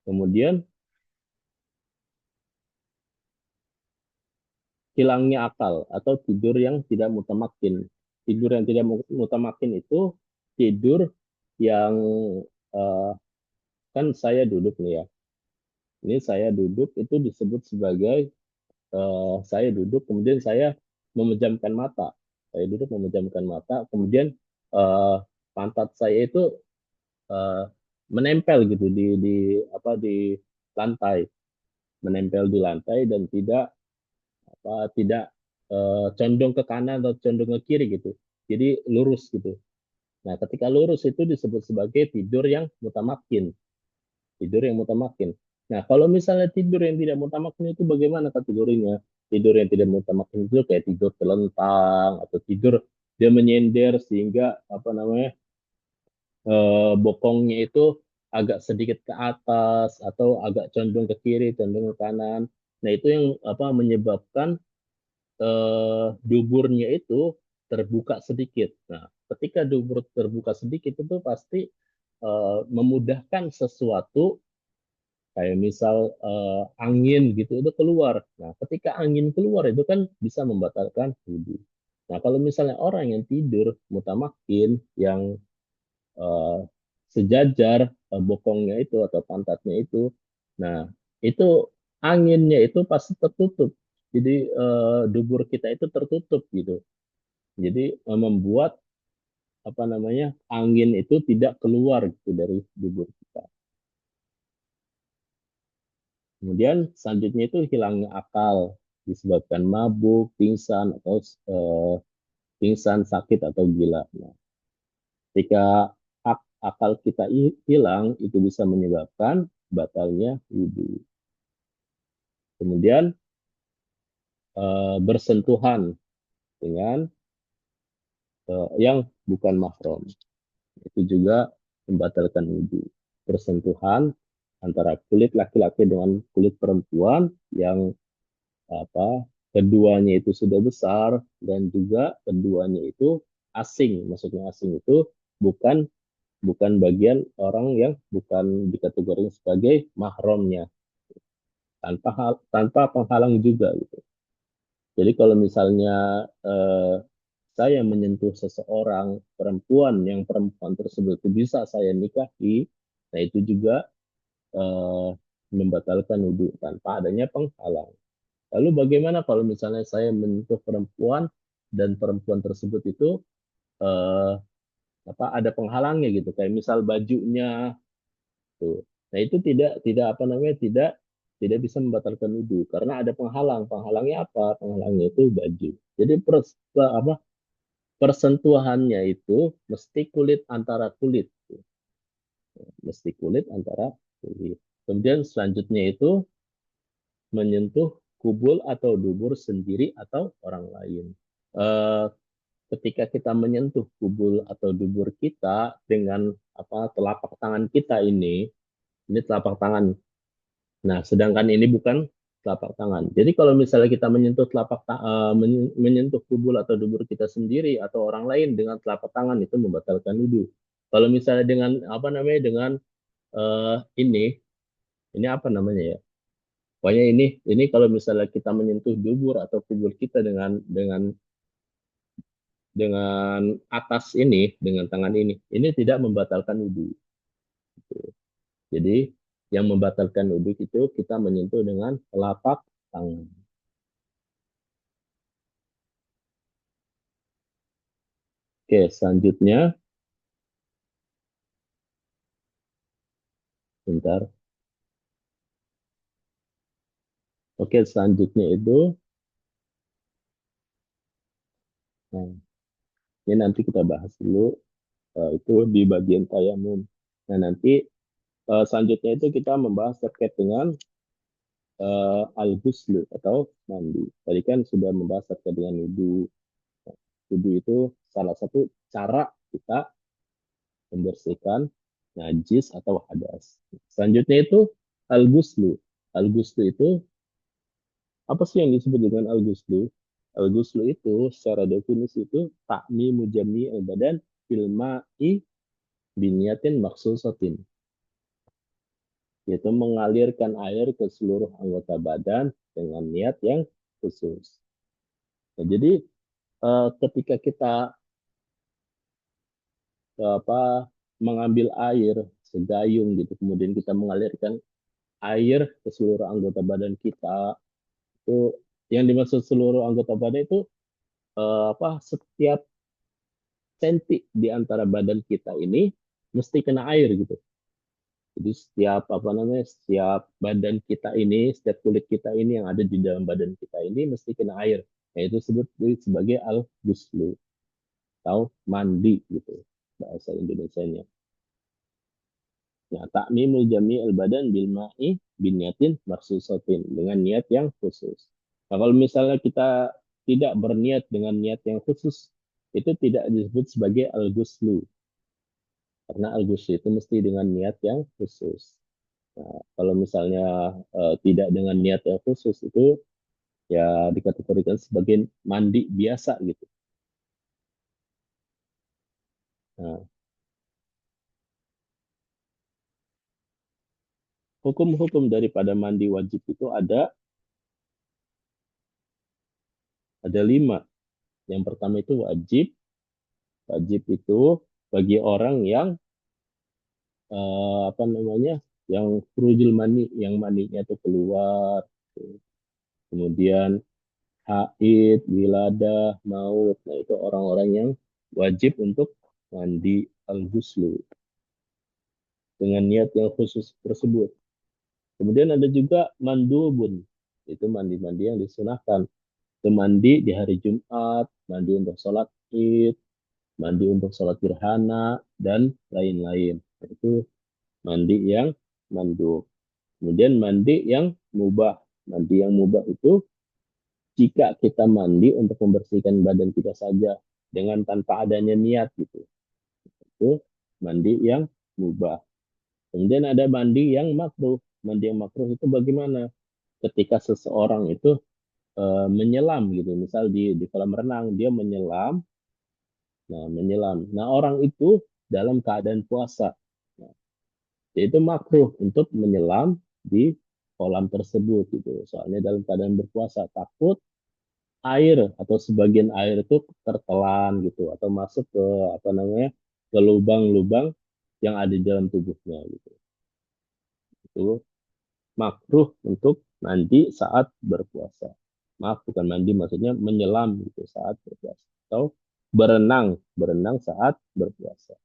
Kemudian hilangnya akal atau tidur yang tidak mutamakin. Tidur yang tidak mutamakin itu tidur yang uh, kan saya duduk nih ya. Ini saya duduk itu disebut sebagai saya duduk kemudian saya memejamkan mata. Saya duduk memejamkan mata, kemudian uh, pantat saya itu uh, menempel gitu di lantai, menempel di lantai dan tidak condong ke kanan atau condong ke kiri gitu. Jadi lurus gitu. Nah, ketika lurus itu disebut sebagai tidur yang mutamakin. Tidur yang mutamakin. Nah, kalau misalnya tidur yang tidak mutamakin itu bagaimana kategorinya? Tidur yang tidak mutamakin itu kayak tidur telentang atau tidur dia menyender sehingga bokongnya itu agak sedikit ke atas atau agak condong ke kiri, condong ke kanan. Nah, itu yang menyebabkan duburnya itu terbuka sedikit. Nah, ketika dubur terbuka sedikit itu pasti memudahkan sesuatu kayak misal angin gitu itu keluar. Nah, ketika angin keluar itu kan bisa membatalkan wudhu. Nah, kalau misalnya orang yang tidur mutamakin yang eh, sejajar bokongnya itu atau pantatnya itu, nah itu anginnya itu pasti tertutup. Jadi dubur kita itu tertutup gitu. Jadi membuat angin itu tidak keluar gitu dari dubur kita. Kemudian selanjutnya itu hilangnya akal disebabkan mabuk, pingsan atau eh, pingsan, sakit atau gila. Nah, ketika akal kita hilang itu bisa menyebabkan batalnya wudhu. Kemudian bersentuhan dengan yang bukan mahram itu juga membatalkan wudhu. Bersentuhan antara kulit laki-laki dengan kulit perempuan yang keduanya itu sudah besar dan juga keduanya itu asing. Maksudnya asing itu bukan bukan bagian orang yang bukan dikategorikan sebagai mahramnya. tanpa penghalang juga gitu. Jadi kalau misalnya saya menyentuh seseorang perempuan yang perempuan tersebut itu bisa saya nikahi, nah itu juga eh, membatalkan wudhu tanpa adanya penghalang. Lalu bagaimana kalau misalnya saya menyentuh perempuan dan perempuan tersebut itu eh, apa ada penghalangnya gitu, kayak misal bajunya tuh. Nah itu tidak apa namanya tidak bisa membatalkan wudhu karena ada penghalang. Penghalangnya apa? Penghalangnya itu baju. Jadi apa persentuhannya itu mesti kulit antara kulit, mesti kulit antara kulit. Kemudian selanjutnya itu menyentuh kubul atau dubur sendiri atau orang lain. Eh, Ketika kita menyentuh kubul atau dubur kita dengan apa telapak tangan kita ini telapak tangan. Nah, sedangkan ini bukan telapak tangan. Jadi kalau misalnya kita menyentuh menyentuh kubul atau dubur kita sendiri atau orang lain dengan telapak tangan itu membatalkan wudhu. Kalau misalnya dengan apa namanya dengan eh, ini apa namanya ya? Pokoknya ini kalau misalnya kita menyentuh dubur atau kubur kita dengan atas dengan tangan ini tidak membatalkan wudhu. Jadi yang membatalkan wudhu itu kita menyentuh dengan telapak tangan. Oke, selanjutnya, bentar. Oke, selanjutnya itu, nah, ini nanti kita bahas dulu, itu di bagian tayamum. Nah, nanti selanjutnya itu kita membahas terkait dengan al-ghusl atau mandi. Tadi kan sudah membahas terkait dengan wudhu. Wudhu itu salah satu cara kita membersihkan najis atau hadas. Selanjutnya itu al-ghusl. Al-ghusl itu apa sih yang disebut dengan al-ghuslu? Al-ghuslu itu secara definisi itu takmi mujami al-badan fil ma'i biniatin maksusatin, yaitu mengalirkan air ke seluruh anggota badan dengan niat yang khusus. Nah, jadi ketika kita apa mengambil air segayung gitu, kemudian kita mengalirkan air ke seluruh anggota badan kita, itu yang dimaksud seluruh anggota badan itu apa setiap senti di antara badan kita ini mesti kena air gitu. Jadi setiap apa namanya, setiap badan kita ini, setiap kulit kita ini yang ada di dalam badan kita ini mesti kena air. Yaitu disebut sebagai al-ghuslu atau mandi gitu bahasa Indonesianya. Nah, takmimul jami al-badan bil ma'i binyatin maksusatin dengan niat yang khusus. Nah, kalau misalnya kita tidak berniat dengan niat yang khusus, itu tidak disebut sebagai al-ghuslu. Karena al-ghusl itu mesti dengan niat yang khusus. Nah, kalau misalnya tidak dengan niat yang khusus itu ya dikategorikan sebagai mandi biasa gitu. Nah, hukum-hukum daripada mandi wajib itu ada 5. Yang pertama itu wajib. Wajib itu bagi orang yang apa namanya yang furujul mani, yang maninya itu keluar. Kemudian haid, wiladah, maut. Nah, itu orang-orang yang wajib untuk mandi al-ghuslu dengan niat yang khusus tersebut. Kemudian ada juga mandubun, itu mandi-mandi yang disunahkan. Itu mandi di hari Jumat, mandi untuk sholat id, mandi untuk sholat gerhana, dan lain-lain. Itu mandi yang mandub. Kemudian mandi yang mubah. Mandi yang mubah itu jika kita mandi untuk membersihkan badan kita saja dengan tanpa adanya niat gitu. Itu mandi yang mubah. Kemudian ada mandi yang makruh. Mandi yang makruh itu bagaimana? Ketika seseorang itu menyelam gitu, misal di kolam renang dia menyelam, nah orang itu dalam keadaan puasa, nah, itu makruh untuk menyelam di kolam tersebut gitu. Soalnya dalam keadaan berpuasa takut air atau sebagian air itu tertelan gitu atau masuk ke apa namanya ke lubang-lubang yang ada di dalam tubuhnya gitu. Itu makruh untuk mandi saat berpuasa. Maaf, bukan mandi, maksudnya menyelam gitu saat berpuasa atau berenang saat berpuasa.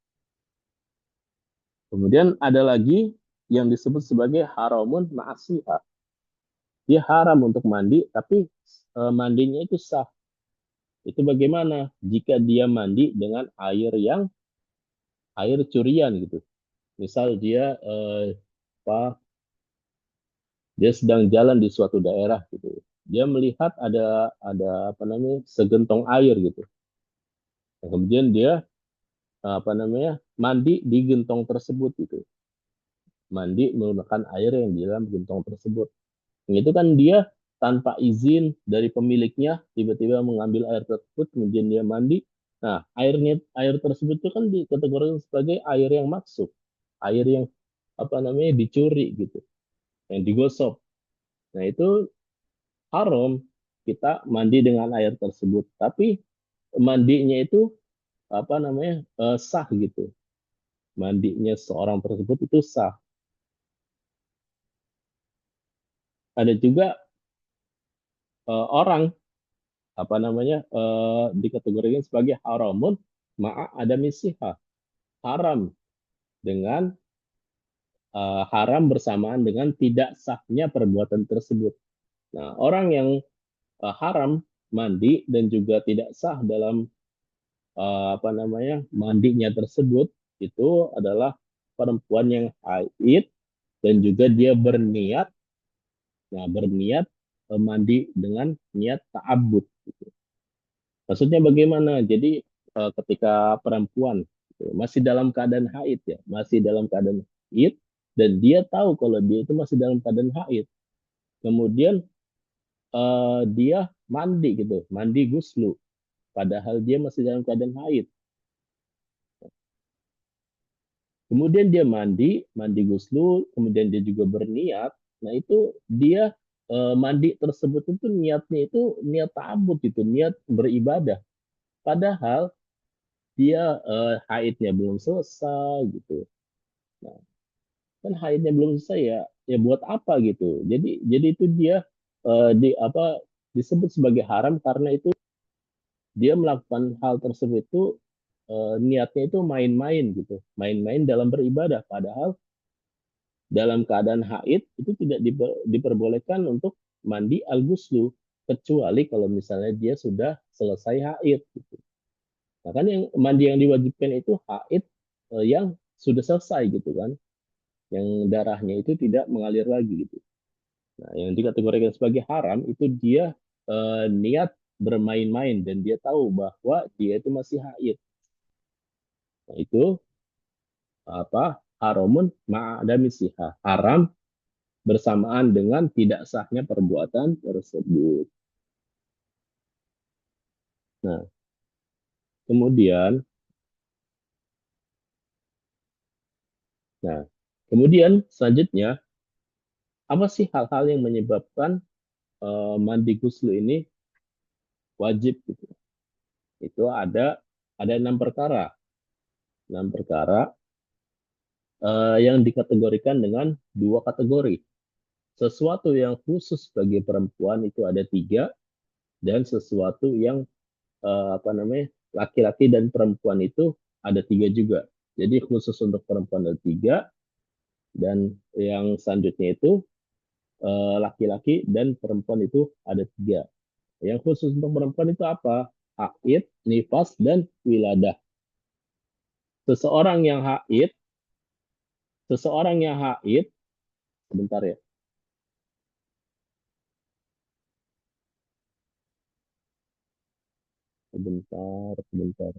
Kemudian ada lagi yang disebut sebagai haramun ma'asiyah. Dia haram untuk mandi, tapi mandinya itu sah. Itu bagaimana? Jika dia mandi dengan air curian gitu. Misal apa dia sedang jalan di suatu daerah gitu. Dia melihat ada apa namanya segentong air gitu. Dan kemudian dia apa namanya mandi di gentong tersebut gitu. Mandi menggunakan air yang di dalam gentong tersebut. Itu kan dia tanpa izin dari pemiliknya tiba-tiba mengambil air tersebut kemudian dia mandi. Nah, air tersebut itu kan dikategorikan sebagai air yang maksud, air yang apa namanya dicuri gitu, yang digosok. Nah, itu haram kita mandi dengan air tersebut. Tapi mandinya itu apa namanya sah gitu. Mandinya seorang tersebut itu sah. Ada juga orang apa namanya dikategorikan sebagai haramun ma'a ada misihah, haram dengan haram bersamaan dengan tidak sahnya perbuatan tersebut. Nah, orang yang haram mandi dan juga tidak sah dalam apa namanya mandinya tersebut itu adalah perempuan yang haid dan juga dia berniat, nah berniat mandi dengan niat ta'abbud. Gitu. Maksudnya bagaimana? Jadi ketika perempuan gitu, masih dalam keadaan haid ya, masih dalam keadaan haid dan dia tahu kalau dia itu masih dalam keadaan haid. Kemudian dia mandi gitu, mandi guslu, padahal dia masih dalam keadaan haid. Kemudian dia mandi guslu, kemudian dia juga berniat. Nah itu dia mandi tersebut itu niatnya itu niat ta'abbud gitu, niat beribadah. Padahal dia haidnya belum selesai gitu. Nah, kan haidnya belum selesai ya, ya buat apa gitu. Jadi itu dia di apa disebut sebagai haram karena itu dia melakukan hal tersebut itu niatnya itu main-main gitu, main-main dalam beribadah. Padahal dalam keadaan haid itu tidak diperbolehkan untuk mandi al-ghuslu kecuali kalau misalnya dia sudah selesai haid gitu. Nah, kan yang mandi yang diwajibkan itu haid yang sudah selesai gitu kan, yang darahnya itu tidak mengalir lagi gitu. Nah, yang dikategorikan sebagai haram itu dia niat bermain-main dan dia tahu bahwa dia itu masih haid. Nah, itu apa? Haramun ma'adami siha. Haram bersamaan dengan tidak sahnya perbuatan tersebut. Nah, kemudian, nah, kemudian selanjutnya apa sih hal-hal yang menyebabkan mandi ghusl ini wajib gitu? Itu ada 6 perkara, 6 perkara yang dikategorikan dengan 2 kategori. Sesuatu yang khusus bagi perempuan itu ada 3 dan sesuatu yang apa namanya laki-laki dan perempuan itu ada 3 juga. Jadi khusus untuk perempuan ada 3 dan yang selanjutnya itu laki-laki dan perempuan itu ada 3. Yang khusus untuk perempuan itu apa? Haid, nifas, dan wiladah. Seseorang yang haid, seseorang yang haid, sebentar ya, sebentar.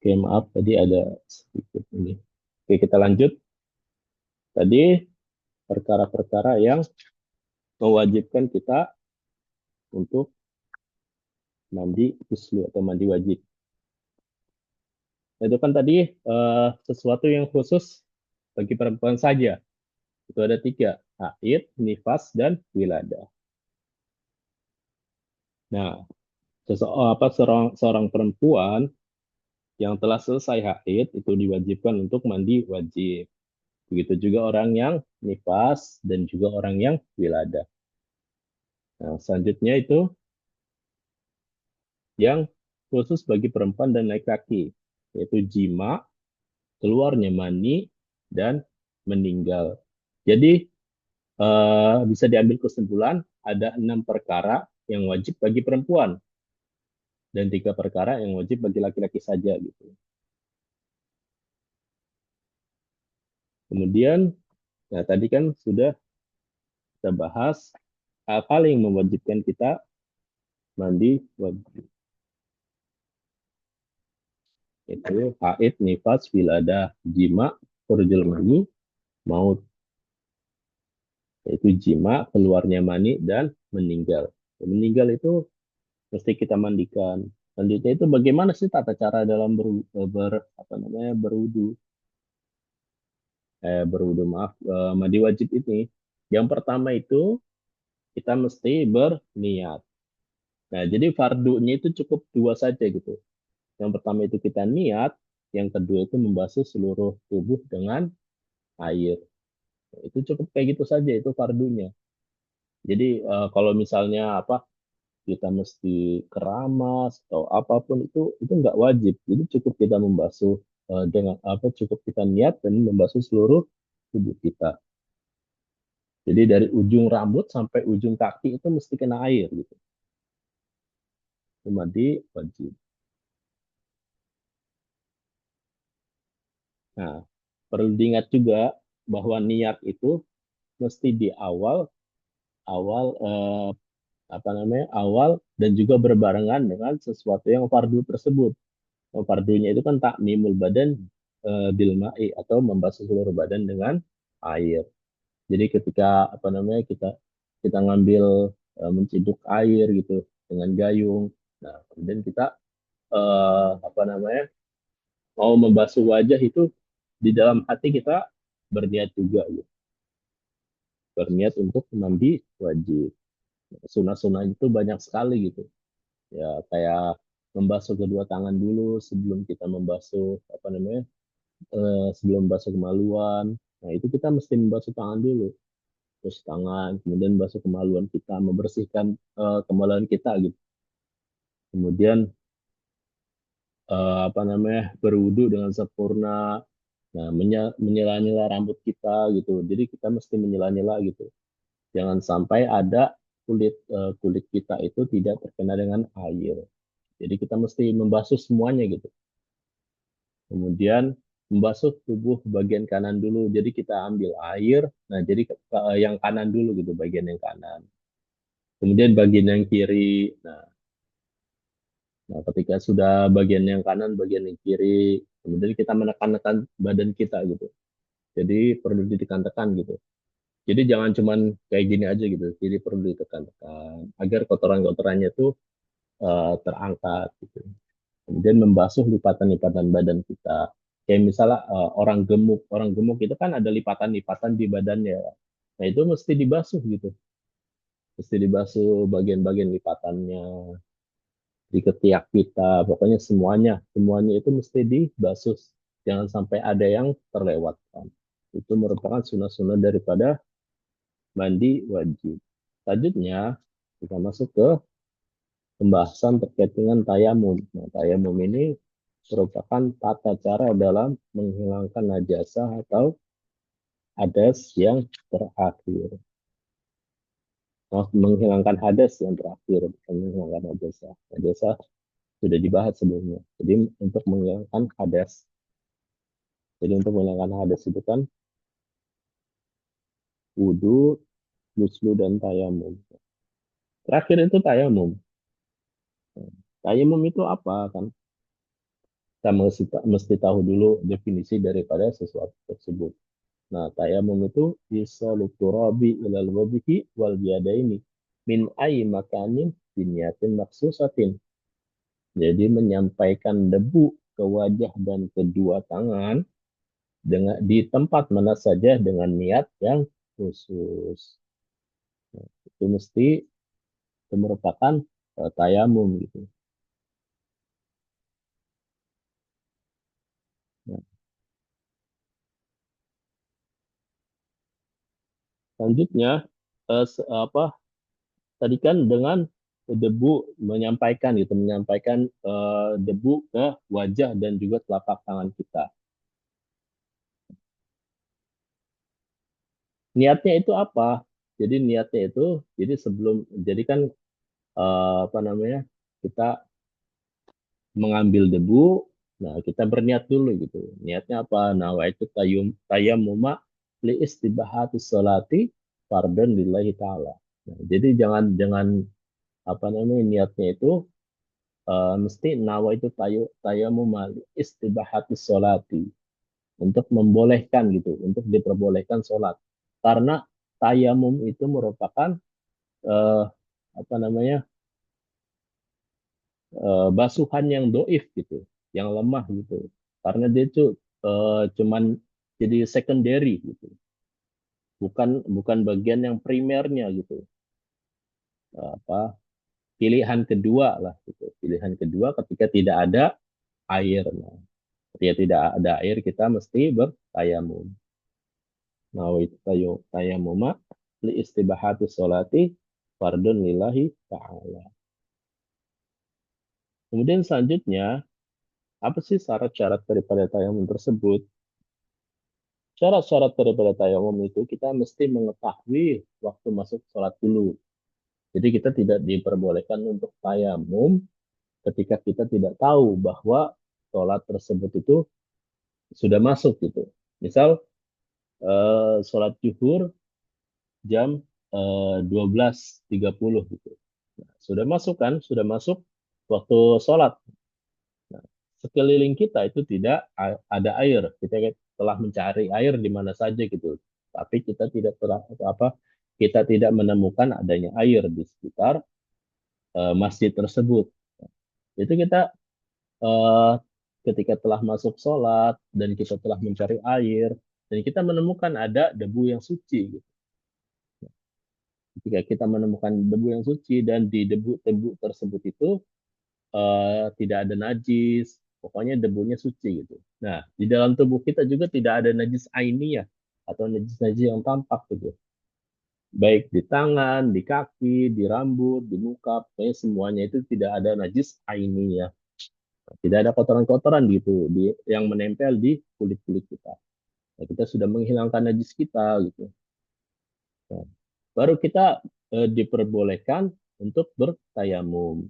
Oke, maaf tadi ada sedikit ini. Oke, kita lanjut. Tadi perkara-perkara yang mewajibkan kita untuk mandi ghusl atau mandi wajib. Itu kan tadi sesuatu yang khusus bagi perempuan saja. Itu ada tiga, haid, nifas, dan wiladah. Nah, seorang perempuan yang telah selesai haid itu diwajibkan untuk mandi wajib. Begitu juga orang yang nifas dan juga orang yang wiladah. Nah, selanjutnya itu yang khusus bagi perempuan dan laki-laki, yaitu jima, keluarnya mani, dan meninggal. Jadi bisa diambil kesimpulan ada 6 perkara yang wajib bagi perempuan dan 3 perkara yang wajib bagi laki-laki saja gitu. Kemudian, nah tadi kan sudah kita bahas hal-hal yang mewajibkan kita mandi wajib. Itu haid, nifas, wiladah, jima, khurujul mani, maut. Yaitu jima, keluarnya mani, dan meninggal. Meninggal itu mesti kita mandikan. Selanjutnya itu bagaimana sih tata cara dalam berwudu? Berwudu maaf, mandi wajib ini. Yang pertama itu kita mesti berniat. Nah, jadi fardunya itu cukup dua saja gitu. Yang pertama itu kita niat, yang kedua itu membasuh seluruh tubuh dengan air. Nah, itu cukup kayak gitu saja itu fardunya. Jadi kalau misalnya apa kita mesti keramas atau apapun itu nggak wajib. Jadi cukup kita membasuh dengan apa cukup kita niat dan membasuh seluruh tubuh kita. Jadi dari ujung rambut sampai ujung kaki itu mesti kena air gitu. Itu mandi wajib. Nah, perlu diingat juga bahwa niat itu mesti di awal awal apa namanya awal dan juga berbarengan dengan sesuatu yang fardu tersebut. Fardunya itu kan takmimul badan bil ma'i atau membasuh seluruh badan dengan air. Jadi ketika apa namanya kita kita ngambil menciduk air gitu dengan gayung. Nah, kemudian kita apa namanya mau membasuh wajah itu di dalam hati kita berniat juga gitu. Berniat untuk mandi wajib. Sunah-sunah itu banyak sekali gitu. Ya kayak membasuh kedua tangan dulu sebelum kita membasuh apa namanya sebelum membasuh kemaluan. Nah itu kita mesti membasuh tangan dulu, terus tangan, kemudian basuh kemaluan kita, membersihkan kemaluan kita gitu. Kemudian apa namanya berwudu dengan sempurna. Nah menyela-nyela rambut kita gitu. Jadi kita mesti menyela-nyela gitu. Jangan sampai ada kulit kita itu tidak terkena dengan air. Jadi kita mesti membasuh semuanya gitu. Kemudian membasuh tubuh bagian kanan dulu. Jadi kita ambil air. Nah, jadi yang kanan dulu gitu, bagian yang kanan. Kemudian bagian yang kiri. Nah, ketika sudah bagian yang kanan, bagian yang kiri, kemudian kita menekan-nekan badan kita gitu. Jadi perlu ditekan-tekan gitu. Jadi jangan cuman kayak gini aja gitu. Jadi perlu ditekan-tekan agar kotoran-kotorannya tuh terangkat gitu. Kemudian membasuh lipatan-lipatan badan kita. Kayak misalnya orang gemuk itu kan ada lipatan-lipatan di badannya. Nah itu mesti dibasuh gitu, mesti dibasuh bagian-bagian lipatannya di ketiak kita, pokoknya semuanya, semuanya itu mesti dibasuh. Jangan sampai ada yang terlewatkan. Itu merupakan sunnah-sunnah daripada mandi wajib. Selanjutnya kita masuk ke pembahasan terkait dengan tayamum. Nah, tayamum ini merupakan tata cara dalam menghilangkan najasah atau hadas yang terakhir. Menghilangkan hadas yang terakhir, bukan menghilangkan najasah. Najasah sudah dibahas sebelumnya. Jadi untuk menghilangkan hadas. Jadi untuk menghilangkan hadas itu kan wudhu, ghuslu, dan tayamum. Terakhir itu tayamum. Tayamum itu apa kan? Kita mesti tahu dulu definisi daripada sesuatu tersebut. Nah, tayamum itu isalu turabi ilal wajhi wal yadaini min ai makanin binyatin maksusatin. Jadi menyampaikan debu ke wajah dan kedua tangan dengan di tempat mana saja dengan niat yang khusus. Nah, itu mesti itu merupakan tayamum gitu. Nah, selanjutnya apa tadi kan dengan debu menyampaikan gitu, menyampaikan debu ke wajah dan juga telapak tangan kita. Niatnya itu apa? Jadi niatnya itu, jadi sebelum, jadi kan apa namanya, kita mengambil debu, nah kita berniat dulu gitu. Niatnya apa? Nawaitu tayammuma li istibahati sholati fardhan lillahi ta'ala. Nah, jadi jangan jangan apa namanya niatnya itu mesti nawa itu tayammuma li istibahati sholati untuk membolehkan gitu, untuk diperbolehkan sholat. Karena tayamum itu merupakan eh, apa namanya basuhan yang doif gitu, yang lemah gitu. Karena dia itu cuman jadi secondary gitu, bukan bukan bagian yang primernya gitu. Apa pilihan kedua lah gitu. Pilihan kedua ketika tidak ada air. Nah, ketika tidak ada air kita mesti bertayamum. Nah, itu tayamuma li istibahati sholati fardun lillahi ta'ala. Kemudian selanjutnya, apa sih syarat-syarat daripada tayamum tersebut? Syarat-syarat daripada tayamum itu kita mesti mengetahui waktu masuk sholat dulu. Jadi kita tidak diperbolehkan untuk tayamum ketika kita tidak tahu bahwa sholat tersebut itu sudah masuk gitu. Misal sholat zuhur jam 12.30 gitu. Nah, sudah masuk kan? Sudah masuk waktu sholat. Nah, sekeliling kita itu tidak ada air. Kita telah mencari air di mana saja gitu. Tapi kita tidak telah apa? Kita tidak menemukan adanya air di sekitar masjid tersebut. Itu kita eh, ketika telah masuk sholat dan kita telah mencari air dan kita menemukan ada debu yang suci. Gitu. Ketika kita menemukan debu yang suci dan di debu-debu tersebut itu tidak ada najis, pokoknya debunya suci gitu. Nah, di dalam tubuh kita juga tidak ada najis ainiyah atau najis-najis yang tampak gitu. Baik di tangan, di kaki, di rambut, di muka, pokoknya semuanya itu tidak ada najis ainiyah. Tidak ada kotoran-kotoran gitu yang menempel di kulit-kulit kita. Nah, kita sudah menghilangkan najis kita gitu. Nah, baru kita diperbolehkan untuk bertayamum.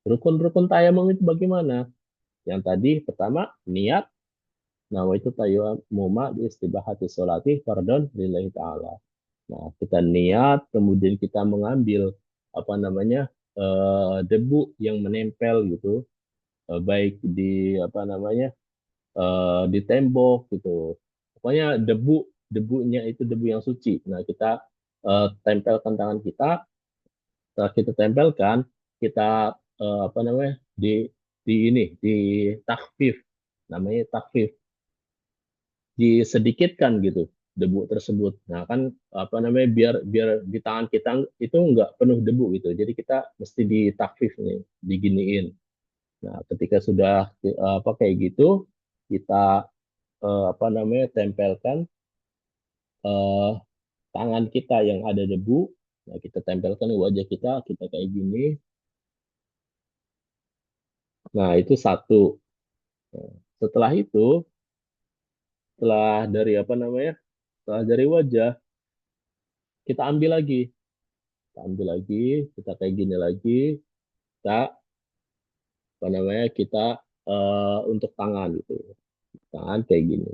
Rukun-rukun tayamum itu bagaimana? Yang tadi pertama niat, nawaitu tayammuma di istibahati sholati fardhon lillahi ta'ala. Nah, kita niat kemudian kita mengambil apa namanya debu yang menempel gitu, baik di apa namanya di tembok gitu. Pokoknya debunya itu debu yang suci. Nah, kita tempelkan tangan kita, setelah kita tempelkan, kita apa namanya di ini di takfif, namanya takfif, disedikitkan gitu debu tersebut. Nah kan apa namanya biar biar di tangan kita itu nggak penuh debu gitu. Jadi kita mesti ditakfif nih, diginiin. Nah ketika sudah apa kayak gitu, kita apa namanya tempelkan eh, tangan kita yang ada debu. Nah kita tempelkan di wajah kita kayak gini. Nah itu satu. Nah, setelah itu, setelah dari apa namanya, setelah dari wajah, kita ambil lagi, kita ambil lagi, kita kayak gini lagi, kita apa namanya, kita untuk tangan gitu, tangan kayak gini.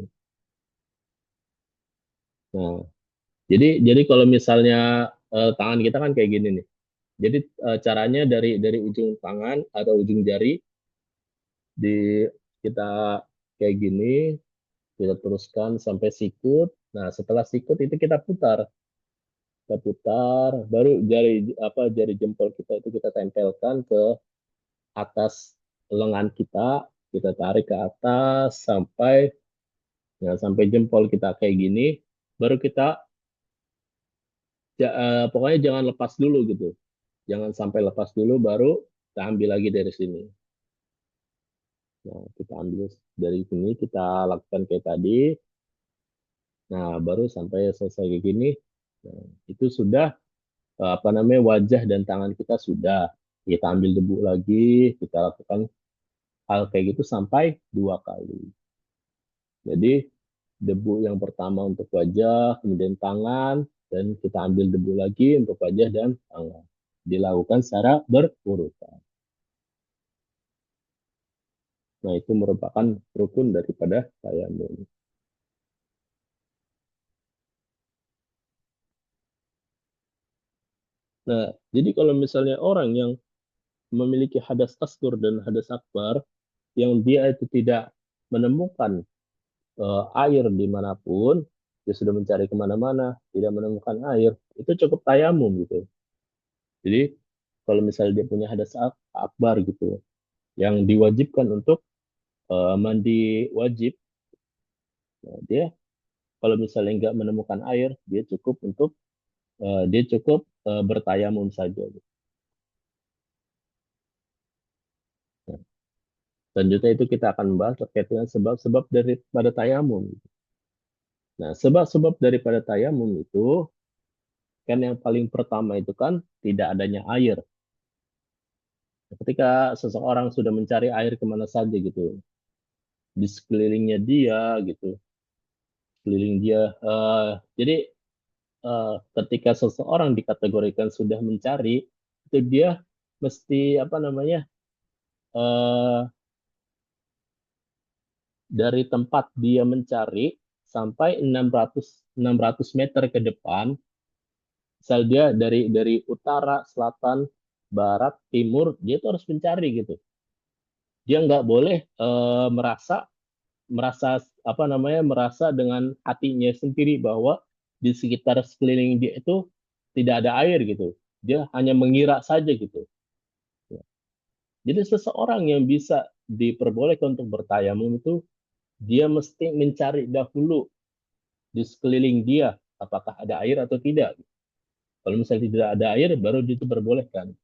Nah, jadi kalau misalnya tangan kita kan kayak gini nih. Jadi caranya dari ujung tangan atau ujung jari di kita kayak gini, kita teruskan sampai sikut. Nah, setelah sikut itu kita putar, baru jari jempol kita itu kita tempelkan ke atas lengan kita tarik ke atas sampai jempol kita kayak gini, baru kita pokoknya jangan lepas dulu gitu, jangan sampai lepas dulu, baru kita ambil lagi dari sini. Nah, kita ambil dari sini, kita lakukan kayak tadi. Nah, baru sampai selesai kayak gini. Nah, itu sudah apa namanya, wajah dan tangan kita sudah. Kita ambil debu lagi, kita lakukan hal kayak gitu sampai 2 kali. Jadi debu yang pertama untuk wajah, kemudian tangan, dan kita ambil debu lagi untuk wajah dan tangan. Dilakukan secara berurutan. Nah, itu merupakan rukun daripada tayamum. Nah, jadi kalau misalnya orang yang memiliki hadas asgur dan hadas akbar, yang dia itu tidak menemukan air dimanapun, dia sudah mencari kemana-mana, tidak menemukan air, itu cukup tayamum gitu. Jadi kalau misalnya dia punya hadas akbar gitu, yang diwajibkan untuk mandi wajib, nah, dia kalau misalnya nggak menemukan air, dia cukup bertayamum saja. Gitu. Nah, selanjutnya itu kita akan membahas terkait dengan sebab-sebab daripada tayamum. Nah, sebab-sebab daripada tayamum itu kan yang paling pertama itu kan tidak adanya air. Ketika seseorang sudah mencari air kemana saja gitu, di sekelilingnya dia gitu, sekeliling dia. Jadi ketika seseorang dikategorikan sudah mencari, itu dia mesti apa namanya, eh, dari tempat dia mencari sampai 600 meter ke depan, misal dia dari utara, selatan, barat, timur, dia tuh harus mencari gitu. Dia nggak boleh merasa merasa apa namanya, merasa dengan hatinya sendiri bahwa di sekitar sekeliling dia itu tidak ada air gitu. Dia hanya mengira saja gitu. Jadi seseorang yang bisa diperbolehkan untuk bertayamum itu dia mesti mencari dahulu di sekeliling dia apakah ada air atau tidak. Kalau misalnya tidak ada air, baru diperbolehkan.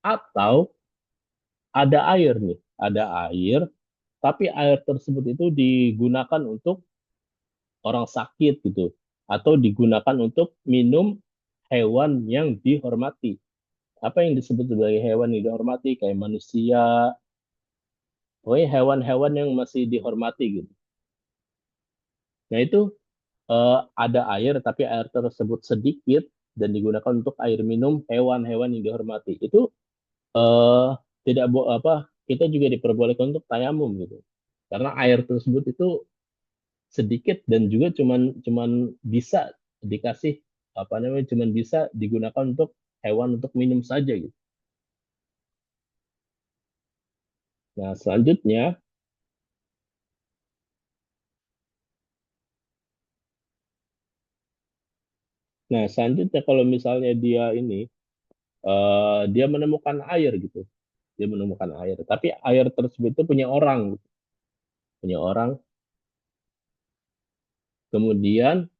Atau ada air nih, ada air, tapi air tersebut itu digunakan untuk orang sakit gitu, atau digunakan untuk minum hewan yang dihormati. Apa yang disebut sebagai hewan yang dihormati? Kayak manusia, pokoknya hewan-hewan yang masih dihormati gitu. Nah itu ada air, tapi air tersebut sedikit dan digunakan untuk air minum hewan-hewan yang dihormati. Itu eh, tidak apa, kita juga diperbolehkan untuk tayamum gitu. Karena air tersebut itu sedikit dan juga cuman cuman bisa dikasih apa namanya, cuman bisa digunakan untuk hewan untuk minum saja gitu. Nah, selanjutnya kalau misalnya dia menemukan air gitu, dia menemukan air, tapi air tersebut itu punya orang, gitu. Punya orang, kemudian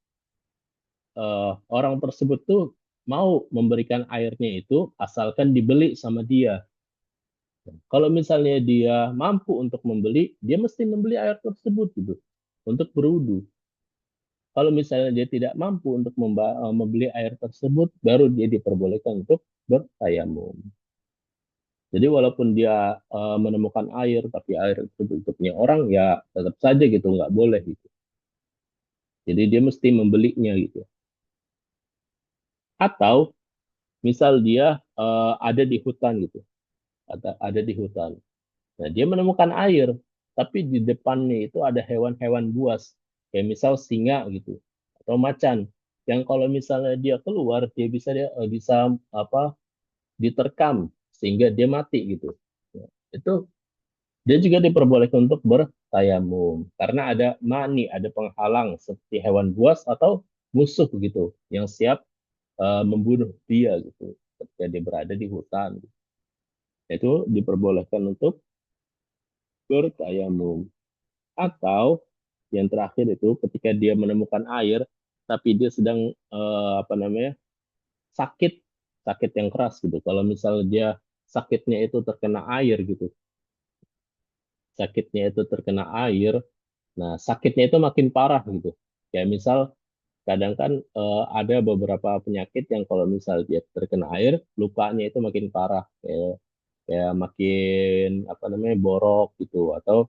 orang tersebut tuh mau memberikan airnya itu asalkan dibeli sama dia. Kalau misalnya dia mampu untuk membeli, dia mesti membeli air tersebut gitu untuk berwudu. Kalau misalnya dia tidak mampu untuk membeli air tersebut, baru dia diperbolehkan untuk bertayamum. Jadi walaupun dia menemukan air, tapi air itu bentuknya orang, ya tetap saja gitu, nggak boleh gitu. Jadi dia mesti membelinya gitu. Atau misal dia ada di hutan gitu, ada di hutan. Nah, dia menemukan air, tapi di depannya itu ada hewan-hewan buas, kayak misal singa gitu, atau macan. Yang kalau misalnya dia keluar, dia bisa apa, diterkam sehingga dia mati gitu. Ya, itu Dia juga diperbolehkan untuk bertayamum karena ada mani, ada penghalang seperti hewan buas atau musuh gitu yang siap membunuh dia gitu ketika dia berada di hutan. Itu diperbolehkan untuk bertayamum. Atau yang terakhir itu ketika dia menemukan air tapi dia sedang apa namanya sakit sakit yang keras gitu. Kalau misalnya dia sakitnya itu terkena air gitu, sakitnya itu terkena air, nah sakitnya itu makin parah gitu. Kayak misal kadang kan ada beberapa penyakit yang kalau misal dia terkena air, lukanya itu makin parah, kayak makin apa namanya borok gitu, atau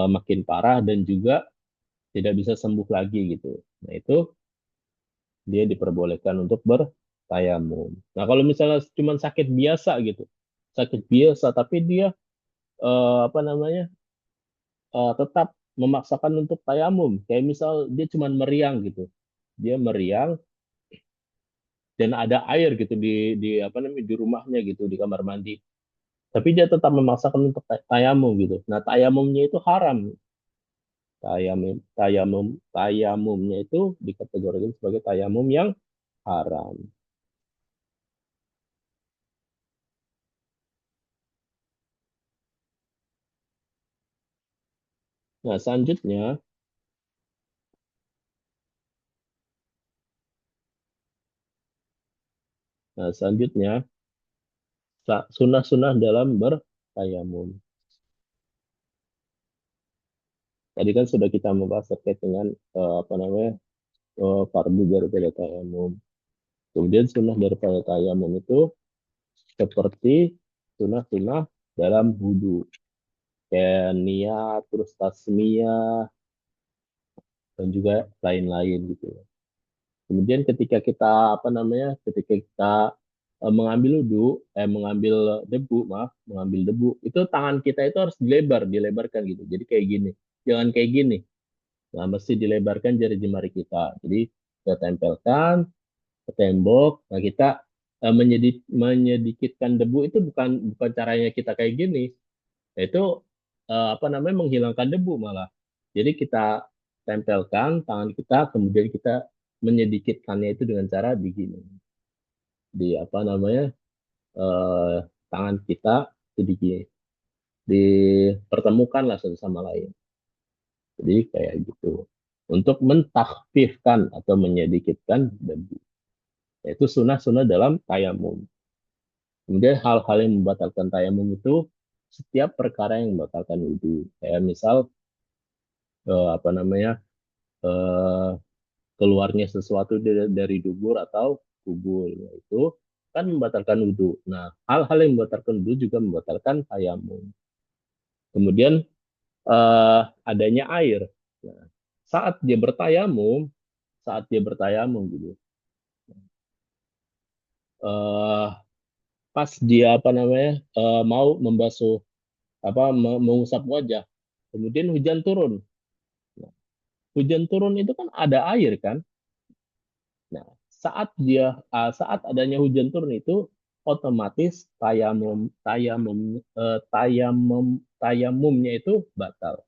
makin parah dan juga tidak bisa sembuh lagi gitu. Nah itu dia diperbolehkan untuk bertayamum. Nah kalau misalnya cuma sakit biasa gitu, sakit biasa tapi dia apa namanya tetap memaksakan untuk tayamum, kayak misal dia cuma meriang gitu, dia meriang dan ada air gitu di apa namanya di rumahnya gitu di kamar mandi, tapi dia tetap memaksakan untuk tayamum gitu. Nah tayamumnya itu haram, tayamumnya itu dikategorikan sebagai tayamum yang haram. Nah selanjutnya, selanjutnya sunnah-sunnah dalam bertayamum. Tadi kan sudah kita membahas terkait dengan apa namanya fardu daripada tayamum. Kemudian sunnah daripada tayamum itu seperti sunnah-sunnah dalam wudhu, kayak niat, terus tasmiyah, dan juga lain-lain gitu. Kemudian ketika kita apa namanya, ketika kita mengambil wudhu, mengambil debu, maaf, mengambil debu, itu tangan kita itu harus dilebarkan gitu. Jadi kayak gini, jangan kayak gini. Nah, mesti dilebarkan jari jemari kita. Jadi kita tempelkan ke tembok. Nah, kita menyedikitkan debu itu bukan bukan caranya kita kayak gini, yaitu apa namanya menghilangkan debu malah. Jadi kita tempelkan tangan kita, kemudian kita menyedikitkannya itu dengan cara begini, di apa namanya eh, tangan kita sedikit dipertemukan lah satu sama lain. Jadi kayak gitu. Untuk mentakfifkan atau menyedikitkan debu. Yaitu sunnah-sunnah dalam tayamum. Kemudian hal-hal yang membatalkan tayamum itu setiap perkara yang membatalkan wudhu. Kayak misal apa namanya eh, keluarnya sesuatu dari dubur atau kubur, itu kan membatalkan wudhu. Nah, hal-hal yang membatalkan wudhu juga membatalkan tayamum. Kemudian adanya air. Nah, saat dia bertayamum, saat dia bertayamum gitu, eh, pas dia apa namanya mau membasuh apa mengusap wajah, kemudian hujan turun. Nah, hujan turun itu kan ada air kan. Nah, saat adanya hujan turun itu otomatis tayamumnya itu batal.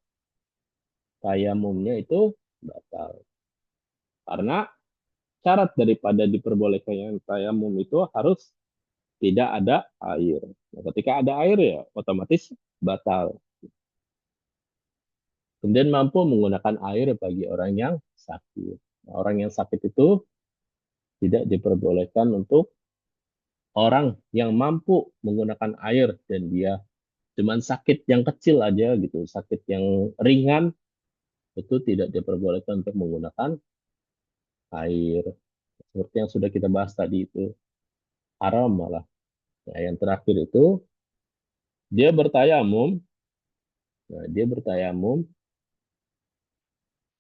Tayamumnya itu batal. Karena syarat daripada diperbolehkannya tayamum itu harus tidak ada air. Nah, ketika ada air ya otomatis batal. Kemudian mampu menggunakan air bagi orang yang sakit. Nah, orang yang sakit itu tidak diperbolehkan untuk orang yang mampu menggunakan air dan dia cuman sakit yang kecil aja gitu, sakit yang ringan, itu tidak diperbolehkan untuk menggunakan air. Seperti yang sudah kita bahas tadi itu haram malah. Nah, yang terakhir itu dia bertayamum, nah, dia bertayamum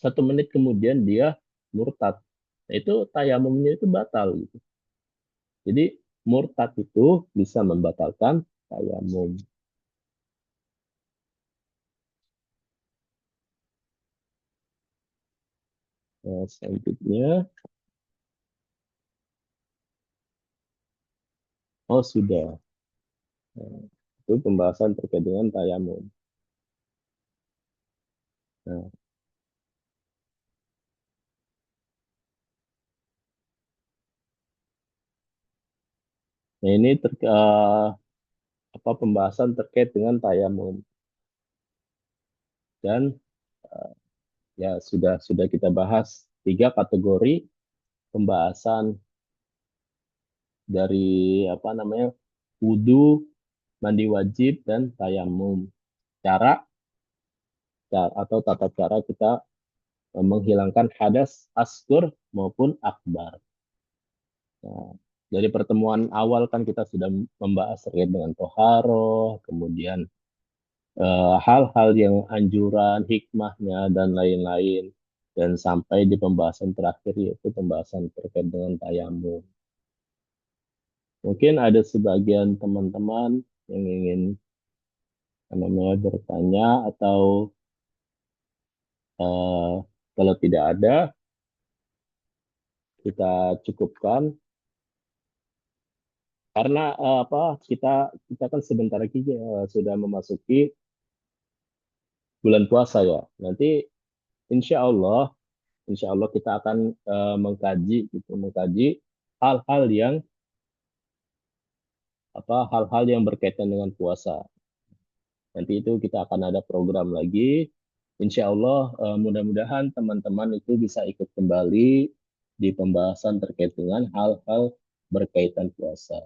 1 menit kemudian dia murtad. Nah, itu tayamumnya itu batal gitu. Jadi murtad itu bisa membatalkan tayamum. Nah, selanjutnya, oh sudah. Nah, itu pembahasan terkait dengan tayamum. Nah, nah ini apa pembahasan terkait dengan tayamum dan ya sudah kita bahas tiga kategori pembahasan dari apa namanya wudhu, mandi wajib dan tayamum. Cara atau tata cara kita menghilangkan hadas asgur maupun akbar. Nah, dari pertemuan awal kan kita sudah membahas terkait dengan toharoh, kemudian hal-hal yang anjuran, hikmahnya, dan lain-lain. Dan sampai di pembahasan terakhir yaitu pembahasan terkait dengan tayamum. Mungkin ada sebagian teman-teman yang ingin namanya bertanya atau eh, kalau tidak ada kita cukupkan karena apa kita kita kan sebentar lagi sudah memasuki bulan puasa ya. Nanti insya Allah insya Allah kita akan mengkaji gitu mengkaji hal-hal yang apa hal-hal yang berkaitan dengan puasa. Nanti itu kita akan ada program lagi. Insya Allah mudah-mudahan teman-teman itu bisa ikut kembali di pembahasan terkait dengan hal-hal berkaitan puasa.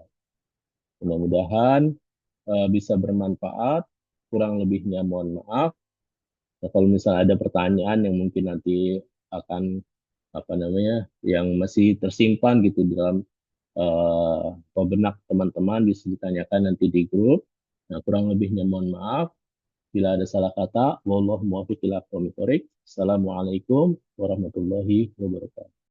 Mudah-mudahan bisa bermanfaat. Kurang lebihnya mohon maaf. Nah, kalau misalnya ada pertanyaan yang mungkin nanti akan apa namanya yang masih tersimpan gitu dalam benak teman-teman bisa ditanyakan nanti di grup. Nah, kurang lebihnya mohon maaf. Bila ada salah kata, wallahu muwaffiq ila aqwamit thoriq. Assalamualaikum warahmatullahi wabarakatuh.